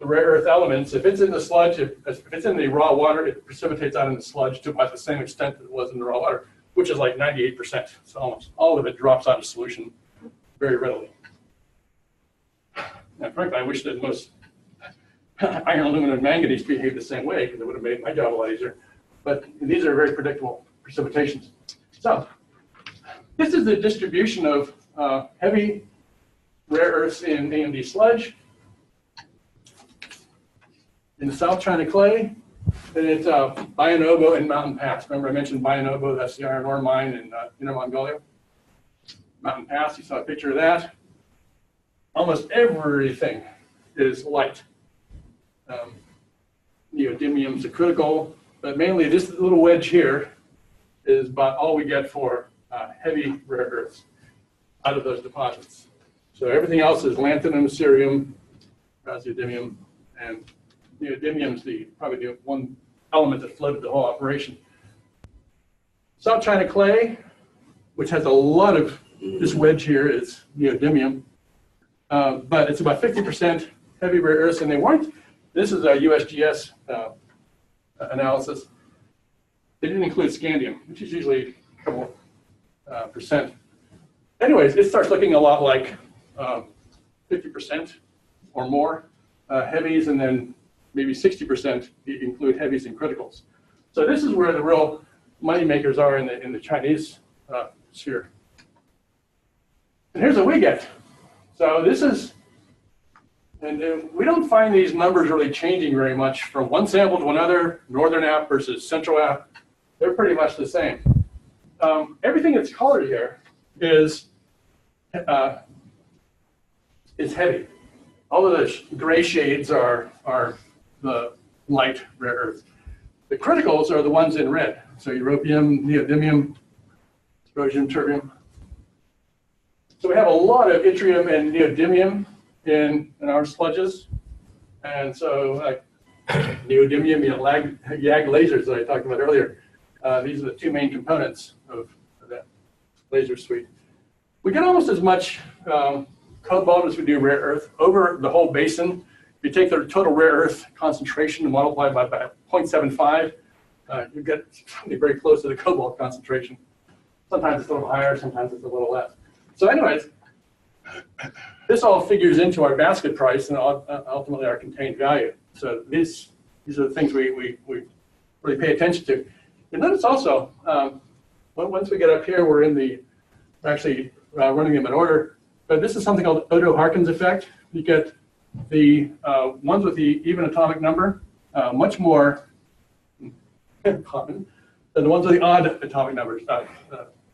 the rare earth elements, if it's in the sludge, if it's in the raw water, it precipitates out in the sludge to about the same extent that it was in the raw water, which is like 98%. So almost all of it drops out of solution very readily. And frankly, I wish that most iron, aluminum, and manganese behave the same way, because it would have made my job a lot easier. But these are very predictable precipitations. So this is the distribution of heavy rare earths in AMD sludge. In the South China clay, and it's Bayan-Obo and Mountain Pass. Remember I mentioned Bayan-Obo, that's the iron ore mine in Inner Mongolia. Mountain Pass, you saw a picture of that. Almost everything is light. Neodymium's a critical, but mainly this little wedge here is about all we get for heavy rare earths out of those deposits. So everything else is lanthanum, cerium, praseodymium, and neodymium is probably the one element that floated the whole operation. South China clay, which has a lot of, this wedge here is neodymium, but it's about 50% heavy rare earths, and they weren't, this is a USGS analysis. They didn't include scandium, which is usually a couple percent. Anyways, it starts looking a lot like 50% or more heavies, and then maybe 60% include heavies and criticals. So this is where the real money makers are in the Chinese sphere. And here's what we get. So this is, and we don't find these numbers really changing very much from one sample to another, northern app versus central app. They're pretty much the same. Everything that's colored here is heavy. All of the gray shades are the light rare earth. The criticals are the ones in red. So europium, neodymium, dysprosium, terbium. So we have a lot of yttrium and neodymium in our sludges. And so neodymium, YAG lasers that I talked about earlier. These are the two main components of that laser suite. We get almost as much cobalt as we do rare earth over the whole basin. If you take the total rare earth concentration and multiply by 0.75, you get something very close to the cobalt concentration. Sometimes it's a little higher, sometimes it's a little less. So anyways, this all figures into our basket price and ultimately our contained value. So these are the things we really pay attention to. And notice also, once we get up here, we're actually running them in order. But this is something called Odo-Harkins effect. You get the ones with the even atomic number much more common than the ones with the odd atomic numbers,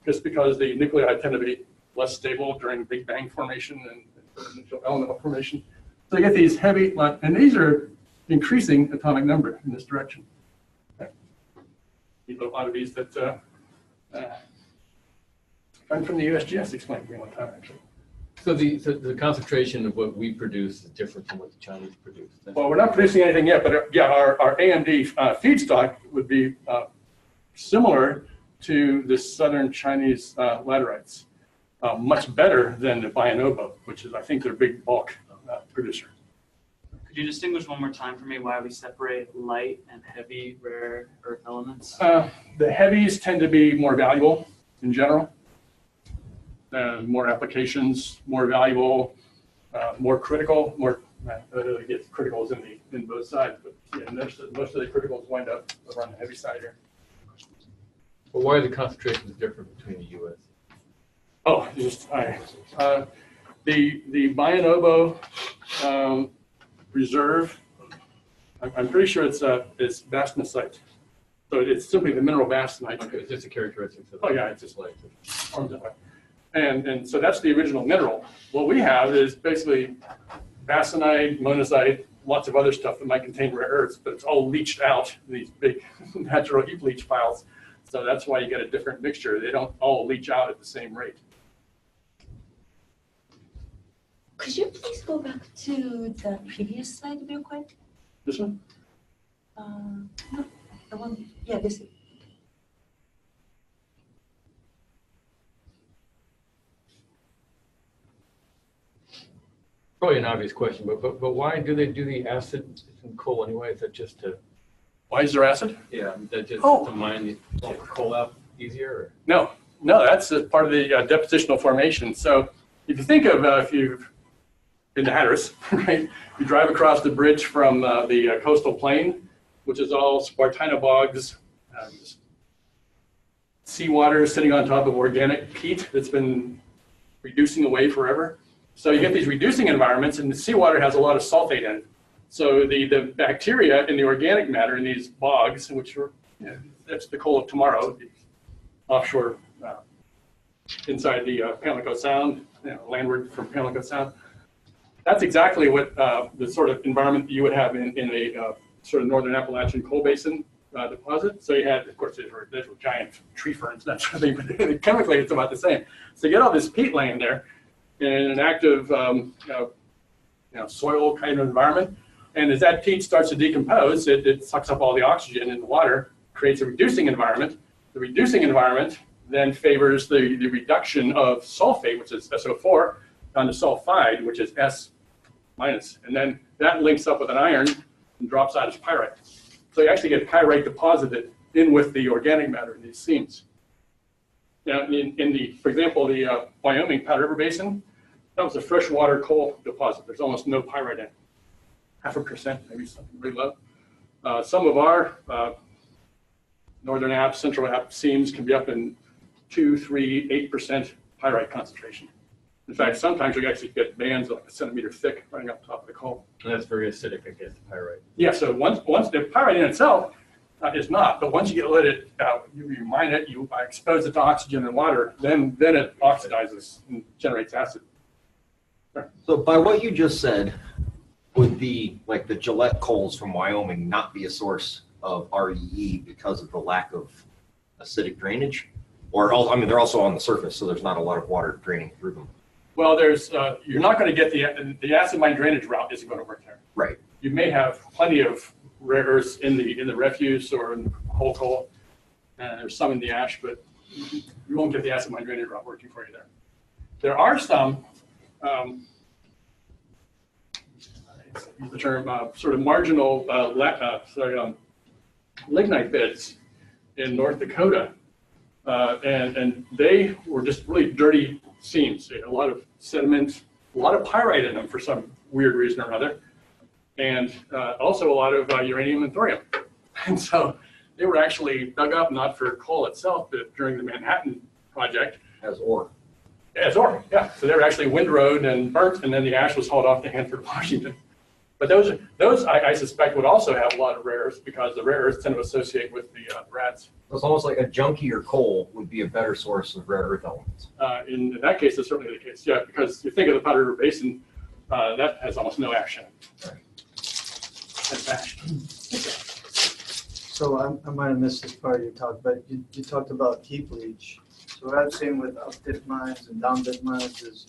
just because the nuclei tend to be less stable during Big Bang formation and initial elemental formation. So you get these heavy, and these are increasing atomic number in this direction. Okay. These little oddities that I'm from the USGS explained to me one time, actually. So the concentration of what we produce is different from what the Chinese produce. Well, we're not producing anything yet, but yeah, our AMD feedstock would be similar to the southern Chinese laterites. Much better than the Bayan-Obo, which is, I think, their big bulk producer. Could you distinguish one more time for me why we separate light and heavy rare earth elements? The heavies tend to be more valuable in general. More applications, more valuable, more critical, more get criticals in both sides, but yeah, most of the criticals wind up on the heavy side here. Well, why are the concentrations different between the U.S.? Oh, just the Bayan-Obo reserve. I'm pretty sure it's bastnasite, so it's simply the mineral bastanite. Okay, it's just a characteristic. Oh yeah, it's just like forms that way. And so that's the original mineral. What we have is basically basanite, monazite, lots of other stuff that might contain rare earths, but it's all leached out in these big natural heap leach piles. So that's why you get a different mixture. They don't all leach out at the same rate. Could you please go back to the previous slide real quick? This one? No, the one, yeah, this. Probably an obvious question, but why do they do the acid in coal anyway? Is that just to Why is there acid? Yeah, that just Oh. to mine the coal out easier? Or? No, that's a part of the depositional formation. So if you think of if you've been to Hatteras, right? You drive across the bridge from the coastal plain, which is all spartina bogs, seawater sitting on top of organic peat that's been reducing away forever. So you get these reducing environments, and the seawater has a lot of sulfate in it. So the bacteria in the organic matter in these bogs, which are, that's the coal of tomorrow, the offshore inside the Pamlico Sound, landward from Pamlico Sound. That's exactly what the sort of environment that you would have in a sort of northern Appalachian coal basin deposit. So you had, of course, these were giant tree ferns, that sort of thing, but chemically it's about the same. So you get all this peat laying there in an active soil kind of environment. And as that peat starts to decompose, it sucks up all the oxygen in the water, creates a reducing environment. The reducing environment then favors the reduction of sulfate, which is SO4, down to sulfide, which is S minus. And then that links up with an iron and drops out as pyrite. So you actually get pyrite deposited in with the organic matter in these seams. Now, for example, the Wyoming Powder River Basin, that was a freshwater coal deposit. There's almost no pyrite in it. 0.5%, maybe something really low. Some of our northern App, central App seams can be up in 2, 3, 8% pyrite concentration. In fact, sometimes you actually get bands like a centimeter thick running up top of the coal. And that's very acidic, I guess, the pyrite. Yeah, so once the pyrite in itself is not, but once you let it out, you mine it, you expose it to oxygen and water, then it oxidizes and generates acid. So by what you just said, would the Gillette coals from Wyoming not be a source of REE because of the lack of acidic drainage? Or, I mean, they're also on the surface, so there's not a lot of water draining through them. Well, you're not going to get the acid mine drainage route isn't going to work there. Right. You may have plenty of rare earths in the refuse or in the whole coal. There's some in the ash, but you won't get the acid mine drainage route working for you there. There are some, use the term, sort of marginal lignite beds in North Dakota. And they were just really dirty seams. They had a lot of sediment, a lot of pyrite in them for some weird reason or other, and also a lot of uranium and thorium. And so they were actually dug up not for coal itself, but during the Manhattan Project. As ore. As ore, yeah. So they were actually windrowed and burnt, and then the ash was hauled off to Hanford, Washington. But those I suspect would also have a lot of rare earths because the rare earths tend to associate with the rats. It's almost like a junkier coal would be a better source of rare earth elements. In that case, that's certainly the case, yeah, because you think of the Powder River Basin, that has almost no ash in it. Right. That's ash. So I might have missed this part of your talk, but you talked about heap leach. So what I've seen with up-dip mines and down-dip mines is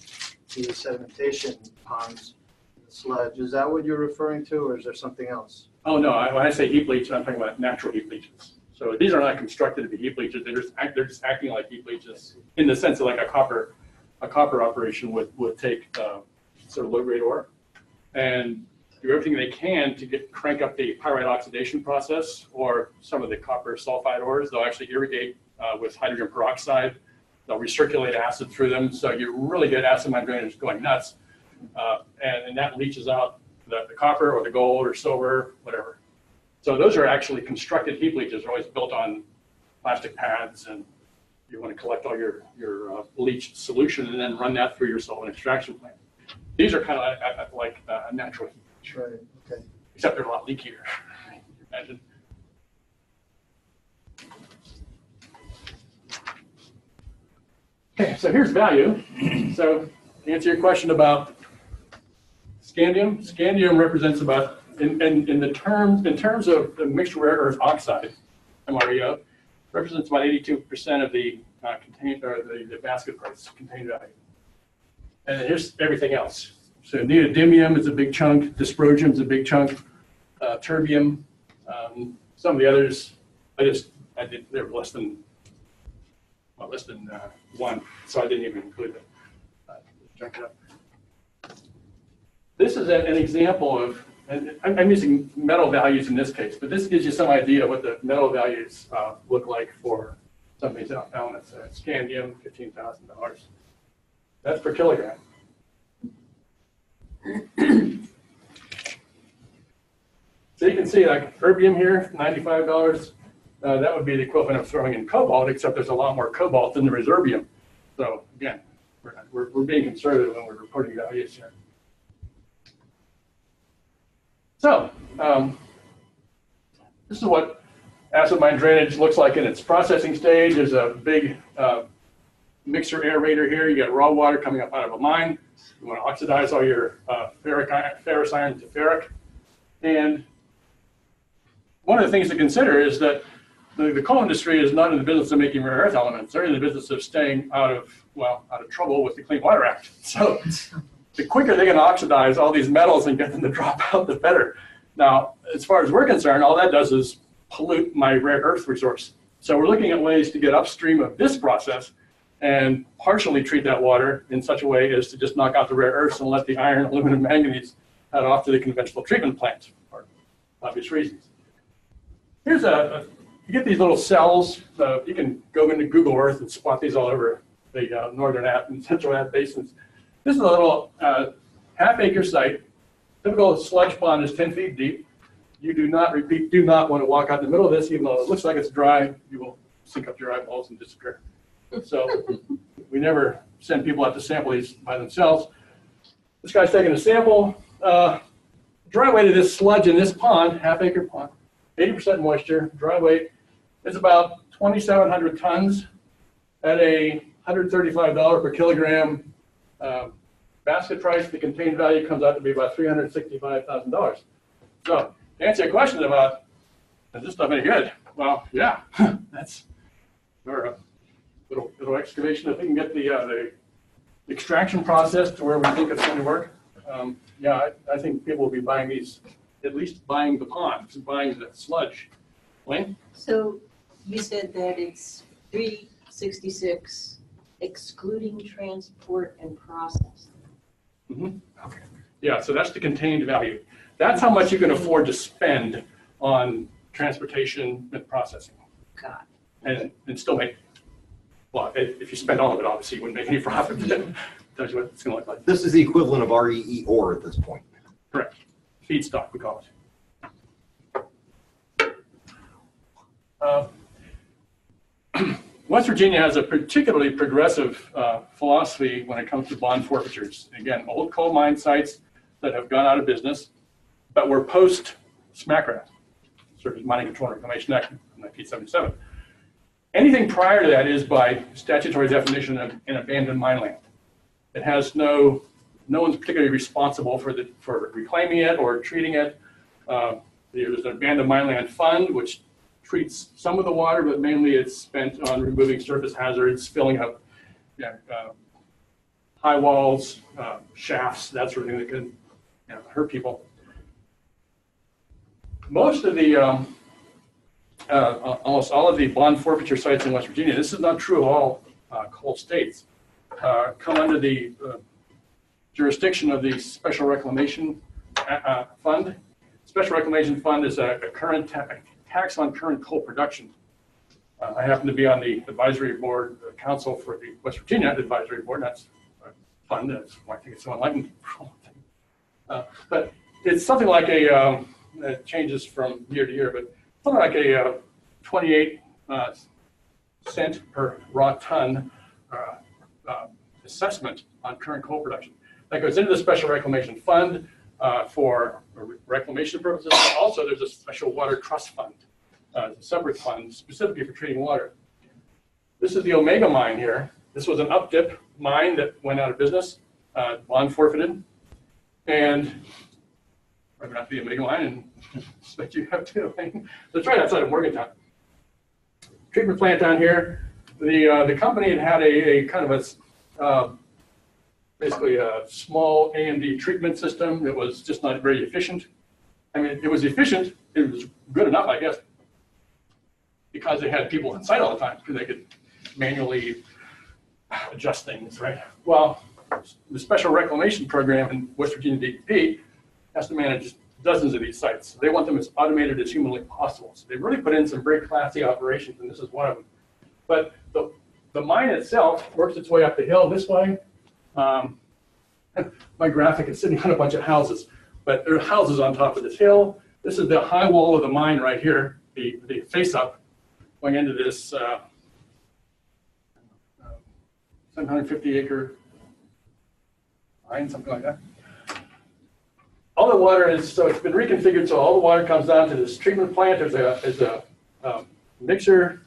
the sedimentation ponds, the sludge. Is that what you're referring to, or is there something else? Oh, no, when I say heap leach, I'm talking about natural heap leaches. So these are not constructed to be heap leaches. They're just acting like heap leaches in the sense of like a copper operation would take sort of low-grade ore and do everything they can to crank up the pyrite oxidation process, or some of the copper sulfide ores. They'll actually irrigate with hydrogen peroxide. They'll recirculate acid through them, so you really get acid mine drainage going nuts, and that leaches out the copper or the gold or silver, whatever. So those are actually constructed heap leaches. They're always built on plastic pads, and you want to collect all your leached solution and then run that through your solvent extraction plant. These are kind of like a natural heap leach, Right, okay. except they're a lot leakier, imagine. Okay, so here's value. So to answer your question about scandium represents about, in terms of the mixed rare earth oxide, MREO, represents about 82% of the the basket price contained value. And here's everything else. So neodymium is a big chunk, dysprosium is a big chunk, terbium, some of the others, I did, they were less than one, so I didn't even include them. Check it out. This is an example of, and I'm using metal values in this case, but this gives you some idea what the metal values look like for some of these elements. Scandium, $15,000. That's per kilogram. So you can see like erbium here, $95. That would be the equivalent of throwing in cobalt, except there's a lot more cobalt than there is erbium. So again, We're being conservative when we're reporting values here. So this is what acid mine drainage looks like in its processing stage. There's a big mixer aerator here. You got raw water coming up out of a mine. You want to oxidize all your ferrous iron to ferric. And one of the things to consider is that the coal industry is not in the business of making rare earth elements. They're in the business of staying out of trouble with the Clean Water Act. So the quicker they can oxidize all these metals and get them to drop out, the better. Now, as far as we're concerned, all that does is pollute my rare earth resource. So we're looking at ways to get upstream of this process and partially treat that water in such a way as to just knock out the rare earths and let the iron, aluminum, manganese head off to the conventional treatment plant for obvious reasons. Here's you get these little cells. You can go into Google Earth and spot these all over the northern App and central App basins. This is a little half-acre site. Typical sludge pond is 10 feet deep. You do not want to walk out in the middle of this, even though it looks like it's dry. You will sink up your eyeballs and disappear. So we never send people out to sample these by themselves. This guy's taking a sample. Dry weight of this sludge in this pond, half-acre pond, 80% moisture. Dry weight is about 2,700 tons at a $135 per kilogram basket price. The contained value comes out to be about $365,000. So to answer your question about, is this stuff any good? Well, yeah, that's a little excavation. If we can get the extraction process to where we think it's going to work, yeah, I think people will be buying these, at least buying the ponds, buying the sludge. Wayne? So you said that it's 366, excluding transport and process. Mm-hmm. Okay. Yeah, so that's the contained value. That's how much you can afford to spend on transportation and processing. God. And still make, well, if you spend all of it, obviously you wouldn't make any profit. Tells you what it's going to look like. This is the equivalent of REE ore at this point. Correct. Feedstock, we call it. West Virginia has a particularly progressive philosophy when it comes to bond forfeitures. Again, old coal mine sites that have gone out of business, but were post-SMACRA, Surface Mining Control and Reclamation Act, 1977. Anything prior to that is, by statutory definition, an abandoned mine land. It has no one's particularly responsible for reclaiming it or treating it. There's an abandoned mine land fund, which treats some of the water, but mainly it's spent on removing surface hazards, filling up high walls, shafts, that sort of thing that can hurt people. Most of the, almost all of the bond forfeiture sites in West Virginia, this is not true of all coal states, come under the jurisdiction of the Special Reclamation Fund. Special Reclamation Fund is a current tax on current coal production. I happen to be on the advisory board, council for the West Virginia advisory board. That's a fund. That's why I think it's so enlightened. But it's something like it changes from year to year, but something like a 28 cent per raw ton assessment on current coal production. That goes into the Special Reclamation Fund for reclamation purposes. Also, there's a Special Water Trust Fund, a separate fund specifically for treating water. This is the Omega mine here. This was an up-dip mine that went out of business, bond forfeited, and I'm not the Omega mine, and expect you have too. So it's right outside of Morgantown. Treatment plant down here. The company had a kind of a basically a small AMD treatment system that was just not very efficient. I mean, it was efficient. It was good enough, I guess, because they had people on site all the time, because they could manually adjust things, right? Well, the Special Reclamation Program in West Virginia DEP has to manage dozens of these sites. They want them as automated as humanly possible. So they really put in some very classy operations, and this is one of them. But the mine itself works its way up the hill this way. My graphic is sitting on a bunch of houses, but there are houses on top of this hill. This is the high wall of the mine right here, the face up going into this 750 acre 9, something like that. All the water is, so it's been reconfigured, so all the water comes down to this treatment plant. There's a mixer,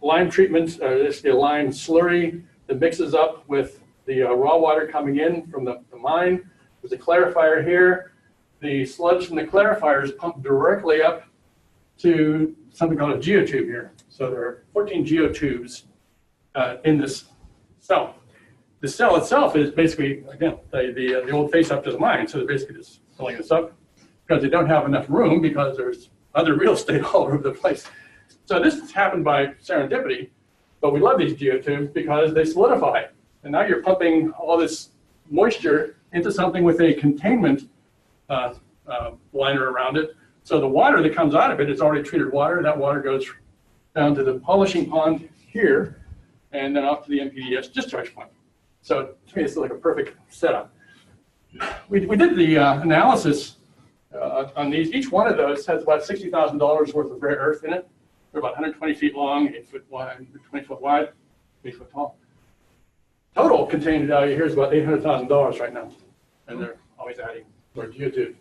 lime treatment, there's a lime slurry that mixes up with the raw water coming in from the mine. There's a clarifier here. The sludge from the clarifier is pumped directly up to something called a geotube here. So there are 14 geotubes in this cell. The cell itself is basically, again, the old face up to the mine. So they're basically just filling this up because they don't have enough room because there's other real estate all over the place. So this happened by serendipity, but we love these geotubes because they solidify. And now you're pumping all this moisture into something with a containment liner around it. So the water that comes out of it is already treated water. That water goes down to the polishing pond here and then off to the MPDS discharge pond. So to me, it's like a perfect setup. We did the analysis on these. Each one of those has about $60,000 worth of rare earth in it. They're about 120 feet long, 8 foot wide, 20 foot wide, 8 foot tall. Total contained value here is about $800,000 right now. And they're always adding more geotube.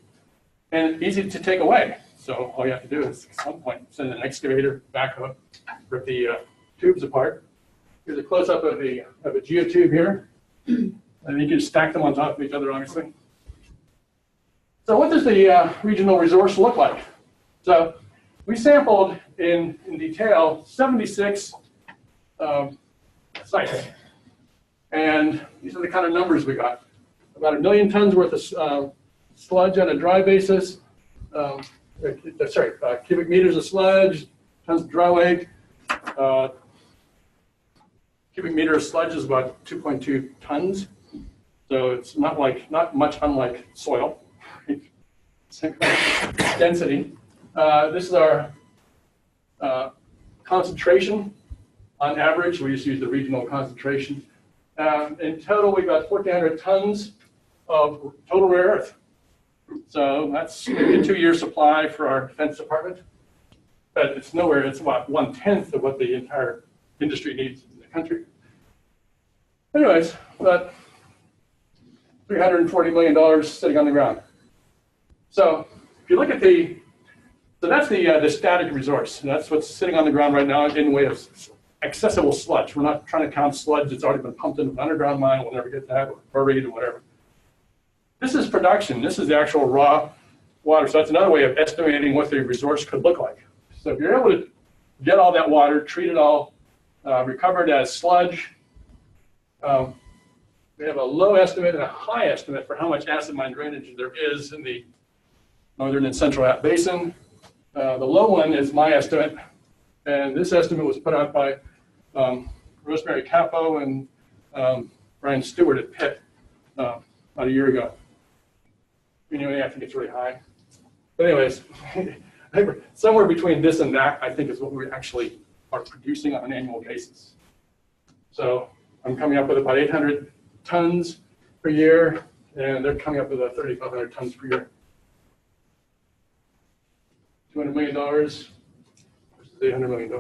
And easy to take away. So all you have to do is at some point send an excavator, backhoe, rip the tubes apart. Here's a close-up of a geotube here. And you can stack them on top of each other, obviously. So what does the regional resource look like? So we sampled in detail 76 sites. And these are the kind of numbers we got. About 1 million tons worth of sludge on a dry basis. Cubic meters of sludge, tons of dry weight. Cubic meter of sludge is about 2.2 tons. So it's not much unlike soil. Same kind of density. This is our concentration on average. We just use the regional concentration. In total, we got 1,400 tons of total rare earth. So that's maybe a 2-year supply for our defense department. But it's nowhere, it's about 1/10 of what the entire industry needs in the country. Anyways, about $340 million sitting on the ground. So if you look at so that's the static resource. And that's what's sitting on the ground right now in the way of accessible sludge. We're not trying to count sludge that's already been pumped into an underground mine. We'll never get that, or buried, or whatever. This is production. This is the actual raw water. So that's another way of estimating what the resource could look like. So if you're able to get all that water, treat it all, recover it as sludge, we have a low estimate and a high estimate for how much acid mine drainage there is in the northern and central App Basin. The low one is my estimate, and this estimate was put out by Rosemary Capo and Brian Stewart at Pitt about a year ago. Anyway, I think it's really high. But anyways, somewhere between this and that, I think is what we actually are producing on an annual basis. So I'm coming up with about 800 tons per year, and they're coming up with about 3,500 tons per year. $200 million versus $800 million.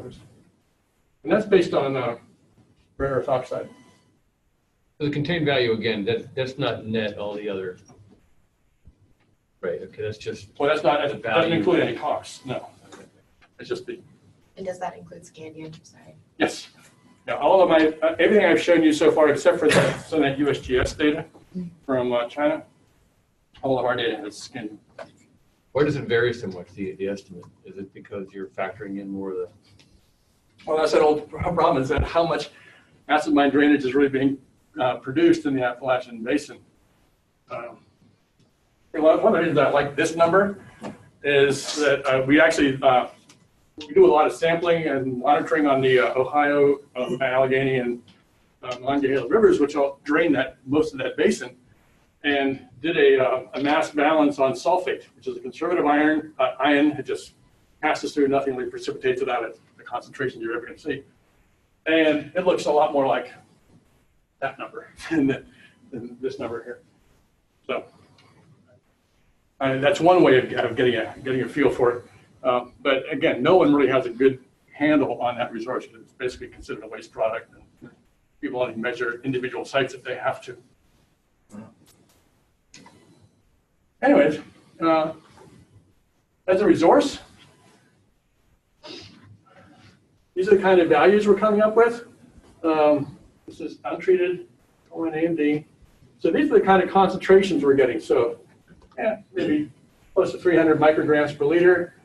And that's based on rare earth oxide. So the contained value, again, that's not net all the other. Right, okay, that's just. Well, that doesn't include any costs, no. It's just the. And does that include Scandium? Sorry. Yes. Yeah, all of my, everything I've shown you so far, except for some of that USGS data from China, all of our data has Scandium. Why does it vary so much, the estimate? Is it because you're factoring in more of the? Well, that's that old problem, is that how much acid mine drainage is really being produced in the Appalachian Basin. One of the reasons I like this number is that we actually we do a lot of sampling and monitoring on the Ohio, Allegheny, and Monongahela rivers, which all drain most of that basin, and did a mass balance on sulfate, which is a conservative ion. It just passes through, nothing really precipitates it out at the concentration you're ever going to see. And it looks a lot more like that number than this number here. So that's one way of getting a feel for it. But again, no one really has a good handle on that resource. It's basically considered a waste product. And people only measure individual sites if they have to. anyways, as a resource, these are the kind of values we're coming up with. This is untreated AMD. So these are the kind of concentrations we're getting. So maybe close to 300 micrograms per liter.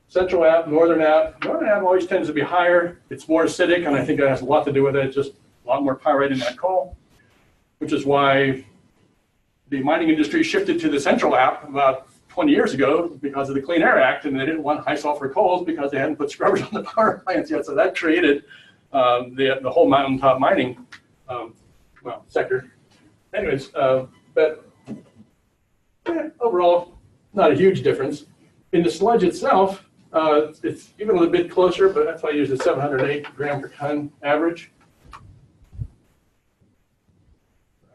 Central app, northern app. Northern app always tends to be higher. It's more acidic, and I think that has a lot to do with it. Just a lot more pyrite in that coal, which is why the mining industry shifted to the central app about 20 years ago because of the Clean Air Act, and they didn't want high sulfur coals because they hadn't put scrubbers on the power plants yet. So that created the whole mountaintop mining sector. Anyways, but overall, not a huge difference. In the sludge itself, it's even a little bit closer, but that's why I use the 708 gram per ton average. I've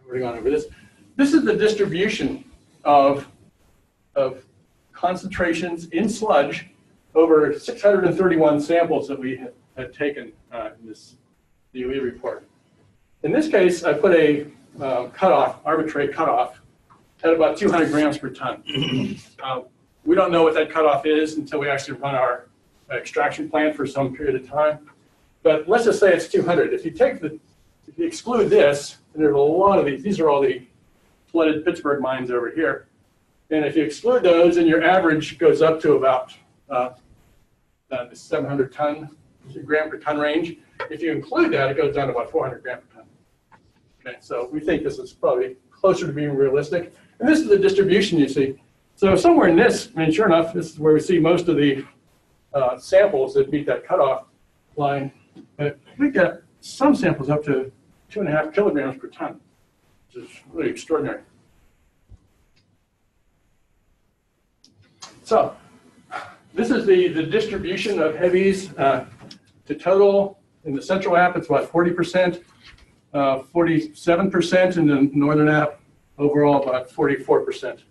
already gone over this. This is the distribution of concentrations in sludge over 631 samples that we had taken in this DOE report. In this case, I put a cutoff, arbitrary cutoff, at about 200 grams per ton. We don't know what that cutoff is until we actually run our extraction plant for some period of time. But let's just say it's 200. If you exclude this, and there's a lot of these are all the flooded Pittsburgh mines over here. And if you exclude those, then your average goes up to about the 700 gram per ton range. If you include that, it goes down to about 400 gram per ton. Okay, so we think this is probably closer to being realistic. And this is the distribution you see. So somewhere in this, I mean, sure enough, this is where we see most of the samples that meet that cutoff line. But we get some samples up to 2.5 kilograms per ton, which is really extraordinary. So this is the distribution of heavies to total. In the central app, it's about 40%, 47% in the northern app, overall about 44%.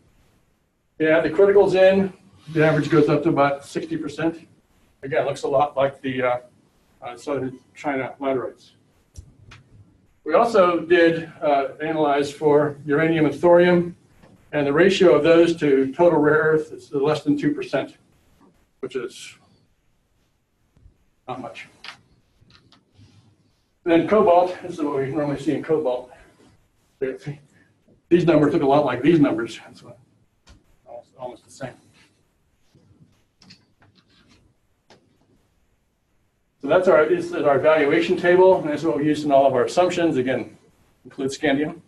Yeah, the criticals in, the average goes up to about 60%. Again, looks a lot like the southern China laterites. We also did analyze for uranium and thorium, and the ratio of those to total rare earth is less than 2%, which is not much. And then cobalt, this is what we normally see in cobalt. These numbers look a lot like these numbers. That's what, almost the same. So this is our valuation table, and that's what we use in all of our assumptions. Again, includes Scandium.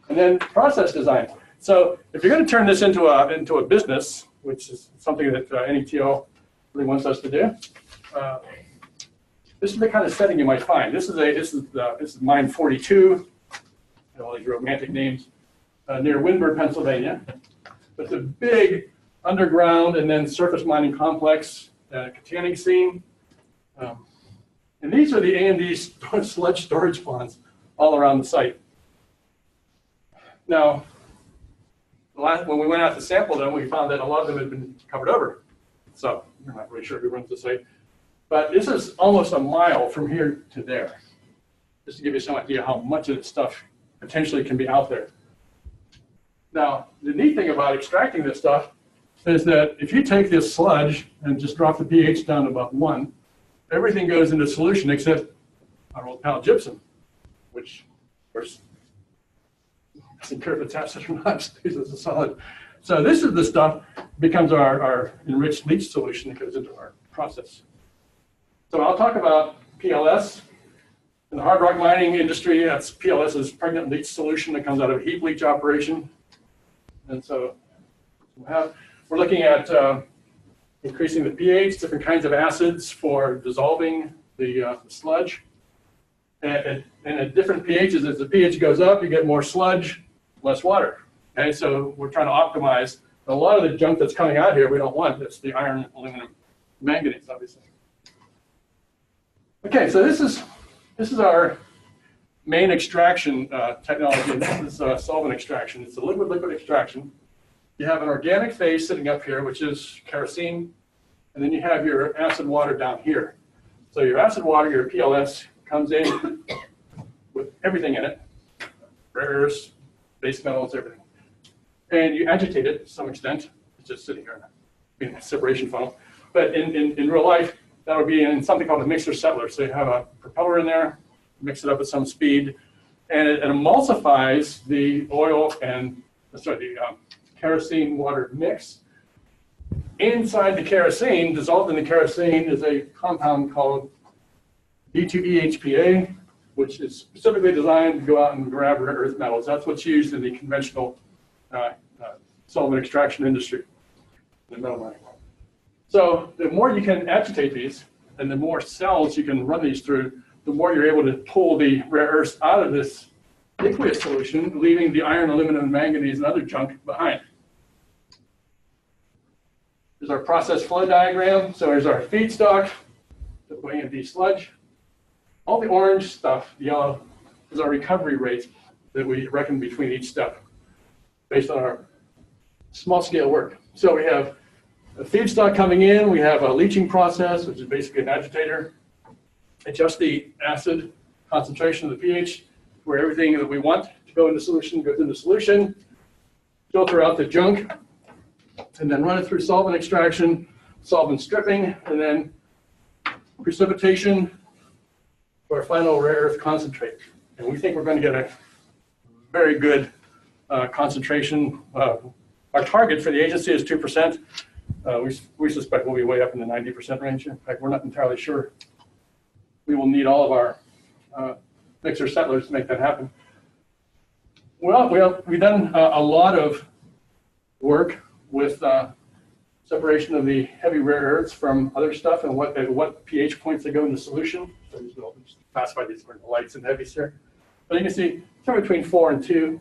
And then process design. So if you're going to turn this into a business, which is something that NETL really wants us to do, this is the kind of setting you might find. This is mine 42. All these romantic names near Windber, Pennsylvania. It's a big underground and then surface mining complex, Katanning seam. And these are the AMD sludge storage ponds all around the site. Now, when we went out to sample them, we found that a lot of them had been covered over. So we're not really sure who runs the site. But this is almost a mile from here to there, just to give you some idea how much of this stuff potentially can be out there. Now, the neat thing about extracting this stuff is that if you take this sludge and just drop the pH down to about 1, everything goes into solution except our old pal gypsum, which, of course, doesn't care if it's acid or not, stays as a solid. So this is the stuff becomes our enriched leach solution that goes into our process. So I'll talk about PLS. In the hard rock mining industry, that's PLS is pregnant leach solution that comes out of a heap leach operation. And so we're looking at increasing the pH, different kinds of acids for dissolving the sludge. And at different pHs, as the pH goes up, you get more sludge, less water. Okay, so we're trying to optimize. A lot of the junk that's coming out here we don't want. That's the iron, aluminum, manganese, obviously. Okay, so this is our main extraction technology. This is solvent extraction. It's a liquid-liquid extraction. You have an organic phase sitting up here, which is kerosene, and then you have your acid water down here. So your acid water, your PLS, comes in with everything in it, rare earths, base metals, everything. And you agitate it to some extent. It's just sitting here in a separation funnel. But in real life, that would be in something called a mixer settler. So you have a propeller in there, mix it up at some speed, and it emulsifies the oil and the kerosene water mix. Inside the kerosene, dissolved in the kerosene, is a compound called D2EHPA, which is specifically designed to go out and grab rare earth metals. That's what's used in the conventional solvent extraction industry, the metal mining. So the more you can agitate these, and the more cells you can run these through, the more you're able to pull the rare earths out of this aqueous solution, leaving the iron, aluminum, manganese, and other junk behind. Here's our process flow diagram. So here's our feedstock, the AMD sludge. All the orange stuff, the yellow, is our recovery rates that we reckon between each step based on our small scale work. So we have a feedstock coming in, we have a leaching process, which is basically an agitator. Adjust the acid concentration of the pH where everything that we want to go into solution goes into solution, filter out the junk, and then run it through solvent extraction, solvent stripping, and then precipitation for our final rare earth concentrate. And we think we're going to get a very good concentration. Our target for the agency is 2%. We suspect we'll be way up in the 90% range. In fact, we're not entirely sure. We will need all of our mixer settlers to make that happen. Well, we've done a lot of work with separation of the heavy rare earths from other stuff and what pH points they go into solution. So we'll just classify these for the lights and heavies here. But you can see somewhere between 4 and 2,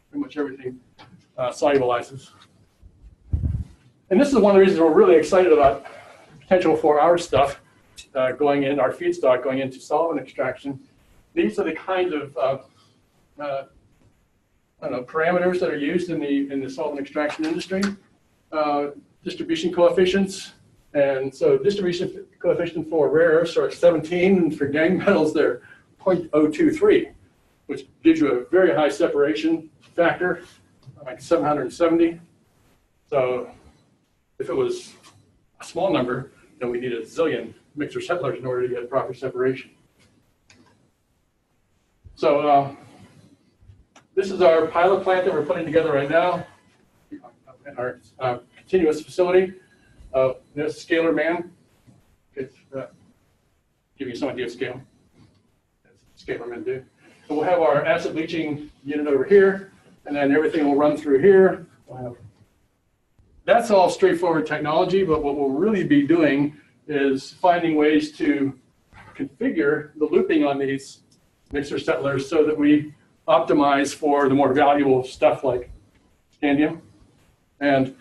pretty much everything solubilizes. And this is one of the reasons we're really excited about the potential for our stuff going in, our feedstock going into solvent extraction. These are the kinds of parameters that are used in the solvent extraction industry. Distribution coefficients, and so distribution coefficient for rare earths are 17, and for gangue metals they're 0.023, which gives you a very high separation factor, like 770. So if it was a small number, then we need a zillion mixer settlers in order to get proper separation. So this is our pilot plant that we're putting together right now in our continuous facility. There's a scalar man. It's give you some idea of scale. That's what scalar men do. So we'll have our acid leaching unit over here, and then everything will run through here. That's all straightforward technology, but what we'll really be doing is finding ways to configure the looping on these mixer settlers so that we optimize for the more valuable stuff like scandium, and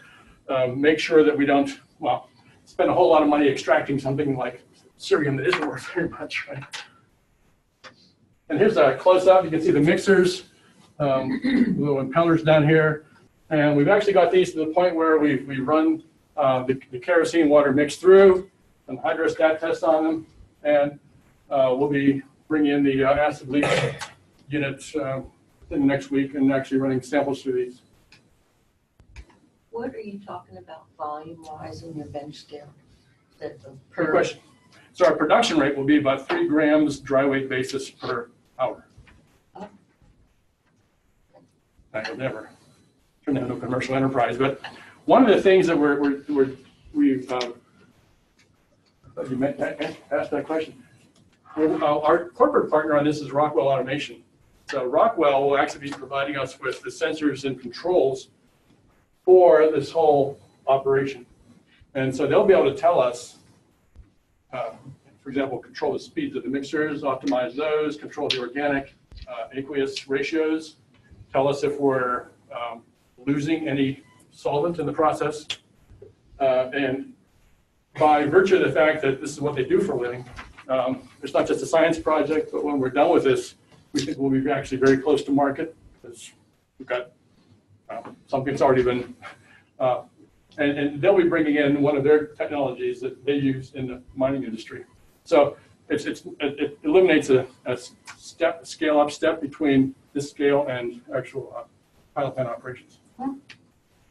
make sure that we don't, spend a whole lot of money extracting something like cerium that isn't worth very much, right? And here's a close-up. You can see the mixers, little impellers down here. And we've actually got these to the point where we run the kerosene water mix through and hydrostat test on them. And we'll be bringing in the acid leach units in the next week and actually running samples through these. What are you talking about volume-wise in your bench scale? Good question. So our production rate will be about 3 grams dry weight basis per hour. Oh. I will never turn into a commercial enterprise, but one of the things that we've you asked that question. Our corporate partner on this is Rockwell Automation. So Rockwell will actually be providing us with the sensors and controls for this whole operation. And so they'll be able to tell us, for example, control the speeds of the mixers, optimize those, control the organic aqueous ratios, tell us if we're losing any solvent in the process. And by virtue of the fact that this is what they do for a living, it's not just a science project, but when we're done with this, we think we'll be actually very close to market because we've got something that's already been, and they'll be bringing in one of their technologies that they use in the mining industry. So it eliminates a scale-up step between this scale and actual pilot plant operations.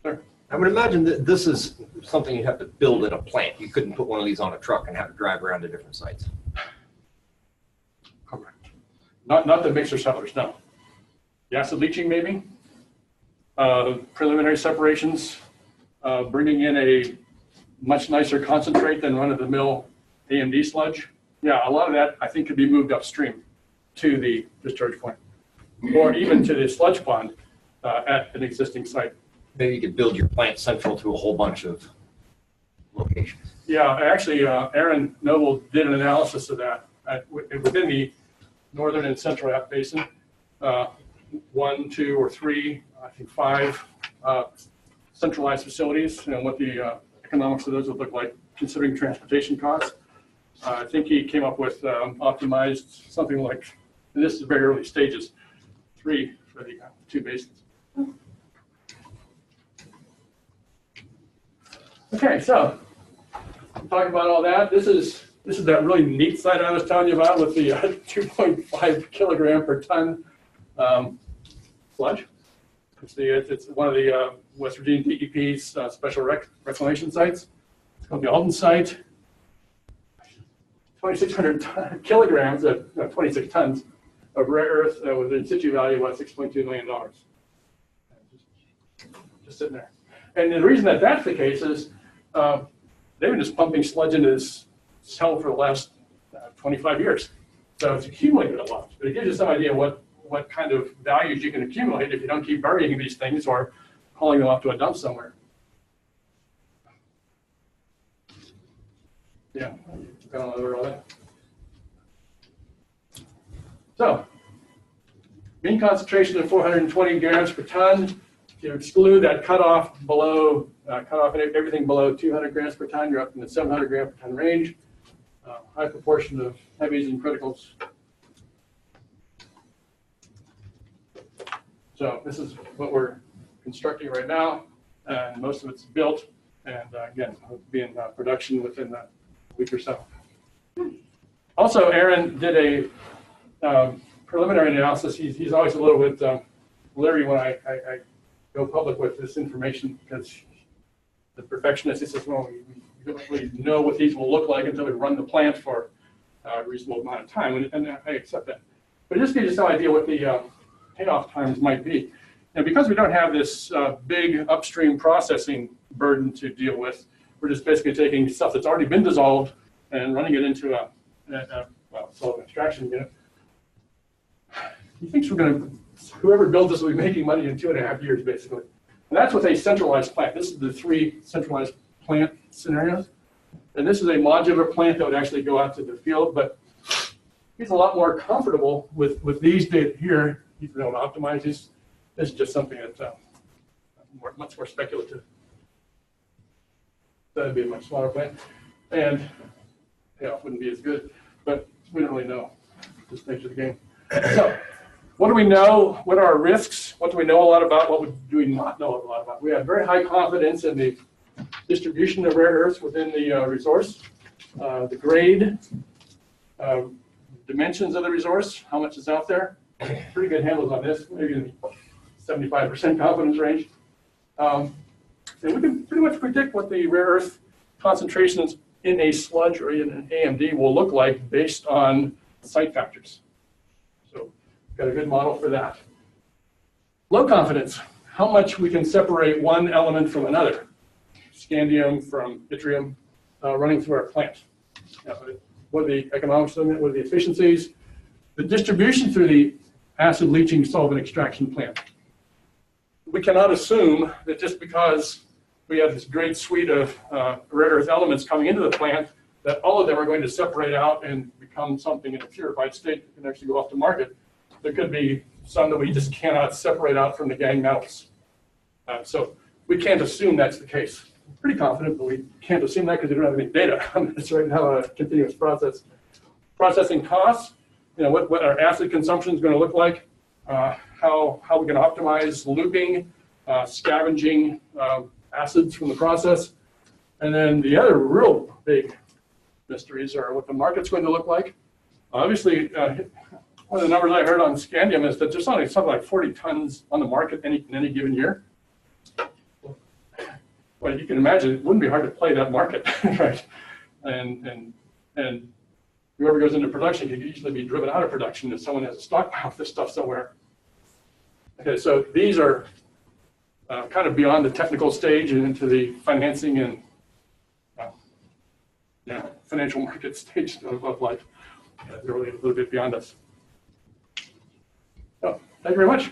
I would imagine that this is something you have to build in a plant. You couldn't put one of these on a truck and have it drive around to different sites. Correct. Not the mixer settlers, no. The acid leaching, maybe. Preliminary separations, bringing in a much nicer concentrate than run-of-the-mill AMD sludge. Yeah, a lot of that I think could be moved upstream to the discharge point, or even to the sludge pond at an existing site. Maybe you could build your plant central to a whole bunch of locations. Yeah, actually, Aaron Noble did an analysis of that within the northern and central App Basin. 1, 2, or 3, I think 5 centralized facilities, and what the economics of those would look like, considering transportation costs. I think he came up with optimized something like, and this is very early stages, 3 for the 2 basins. Okay, so talking about all that, this is that really neat site I was telling you about with the 2.5 kilogram per ton sludge. It's one of the West Virginia DEP's special reclamation sites. It's called the Alton site. 2,600 kilograms of 26 tons of rare earth with an in situ value of $6.2 million. Just sitting there. And the reason that that's the case is they've been just pumping sludge into this cell for the last 25 years. So it's accumulated a lot. But it gives you some idea what kind of values you can accumulate if you don't keep burying these things or hauling them off to a dump somewhere. Yeah, I don't know all that. So, mean concentration of 420 grams per ton. If you exclude that cutoff below, everything below 200 grams per ton, you're up in the 700 gram per ton range. High proportion of heavies and criticals. So this is what we're constructing right now, and most of it's built, and again, will be in production within a week or so. Also, Aaron did a preliminary analysis. He's always a little bit leery when I go public with this information, because the perfectionist, he says, well, we don't really know what these will look like until we run the plant for a reasonable amount of time, and I accept that. But it just gives you some idea what the payoff times might be. And because we don't have this big upstream processing burden to deal with, we're just basically taking stuff that's already been dissolved and running it into a solvent extraction unit. He thinks whoever builds this will be making money in 2.5 years, basically. And that's with a centralized plant. This is the 3 centralized plant scenarios. And this is a modular plant that would actually go out to the field, but he's a lot more comfortable with these data here. He's been able to optimize these. This is just something that's much more speculative. That'd be a much smaller plant. And yeah, it wouldn't be as good, but we don't really know at this stage of the game. So, what do we know? What are our risks? What do we know a lot about? What do we not know a lot about? We have very high confidence in the distribution of rare earths within the resource, the grade, dimensions of the resource, how much is out there. Pretty good handles on this, maybe in the 75% confidence range. And we can pretty much predict what the rare earth concentrations in a sludge or in an AMD will look like based on site factors. So got a good model for that. Low confidence, how much we can separate one element from another. Scandium from yttrium running through our plant. What are the economics of it? What are the efficiencies? The distribution through the acid leaching solvent extraction plant. We cannot assume that just because we have this great suite of rare earth elements coming into the plant, that all of them are going to separate out and become something in a purified state that can actually go off to market. There could be some that we just cannot separate out from the gang metals. So we can't assume that's the case. I'm pretty confident, but we can't assume that because we don't have any data on this right now, a continuous process. Processing costs, what our acid consumption is going to look like, how we can optimize looping, scavenging acids from the process. And then the other real big mysteries are what the market's going to look like. Obviously, One of the numbers I heard on Scandium is that there's only something like 40 tons on the market in any given year. Well, you can imagine it wouldn't be hard to play that market, right? And whoever goes into production could easily be driven out of production if someone has a stockpile of this stuff somewhere. Okay, so these are kind of beyond the technical stage and into the financing and financial market stage of life. They're really a little bit beyond us. So, thank you very much.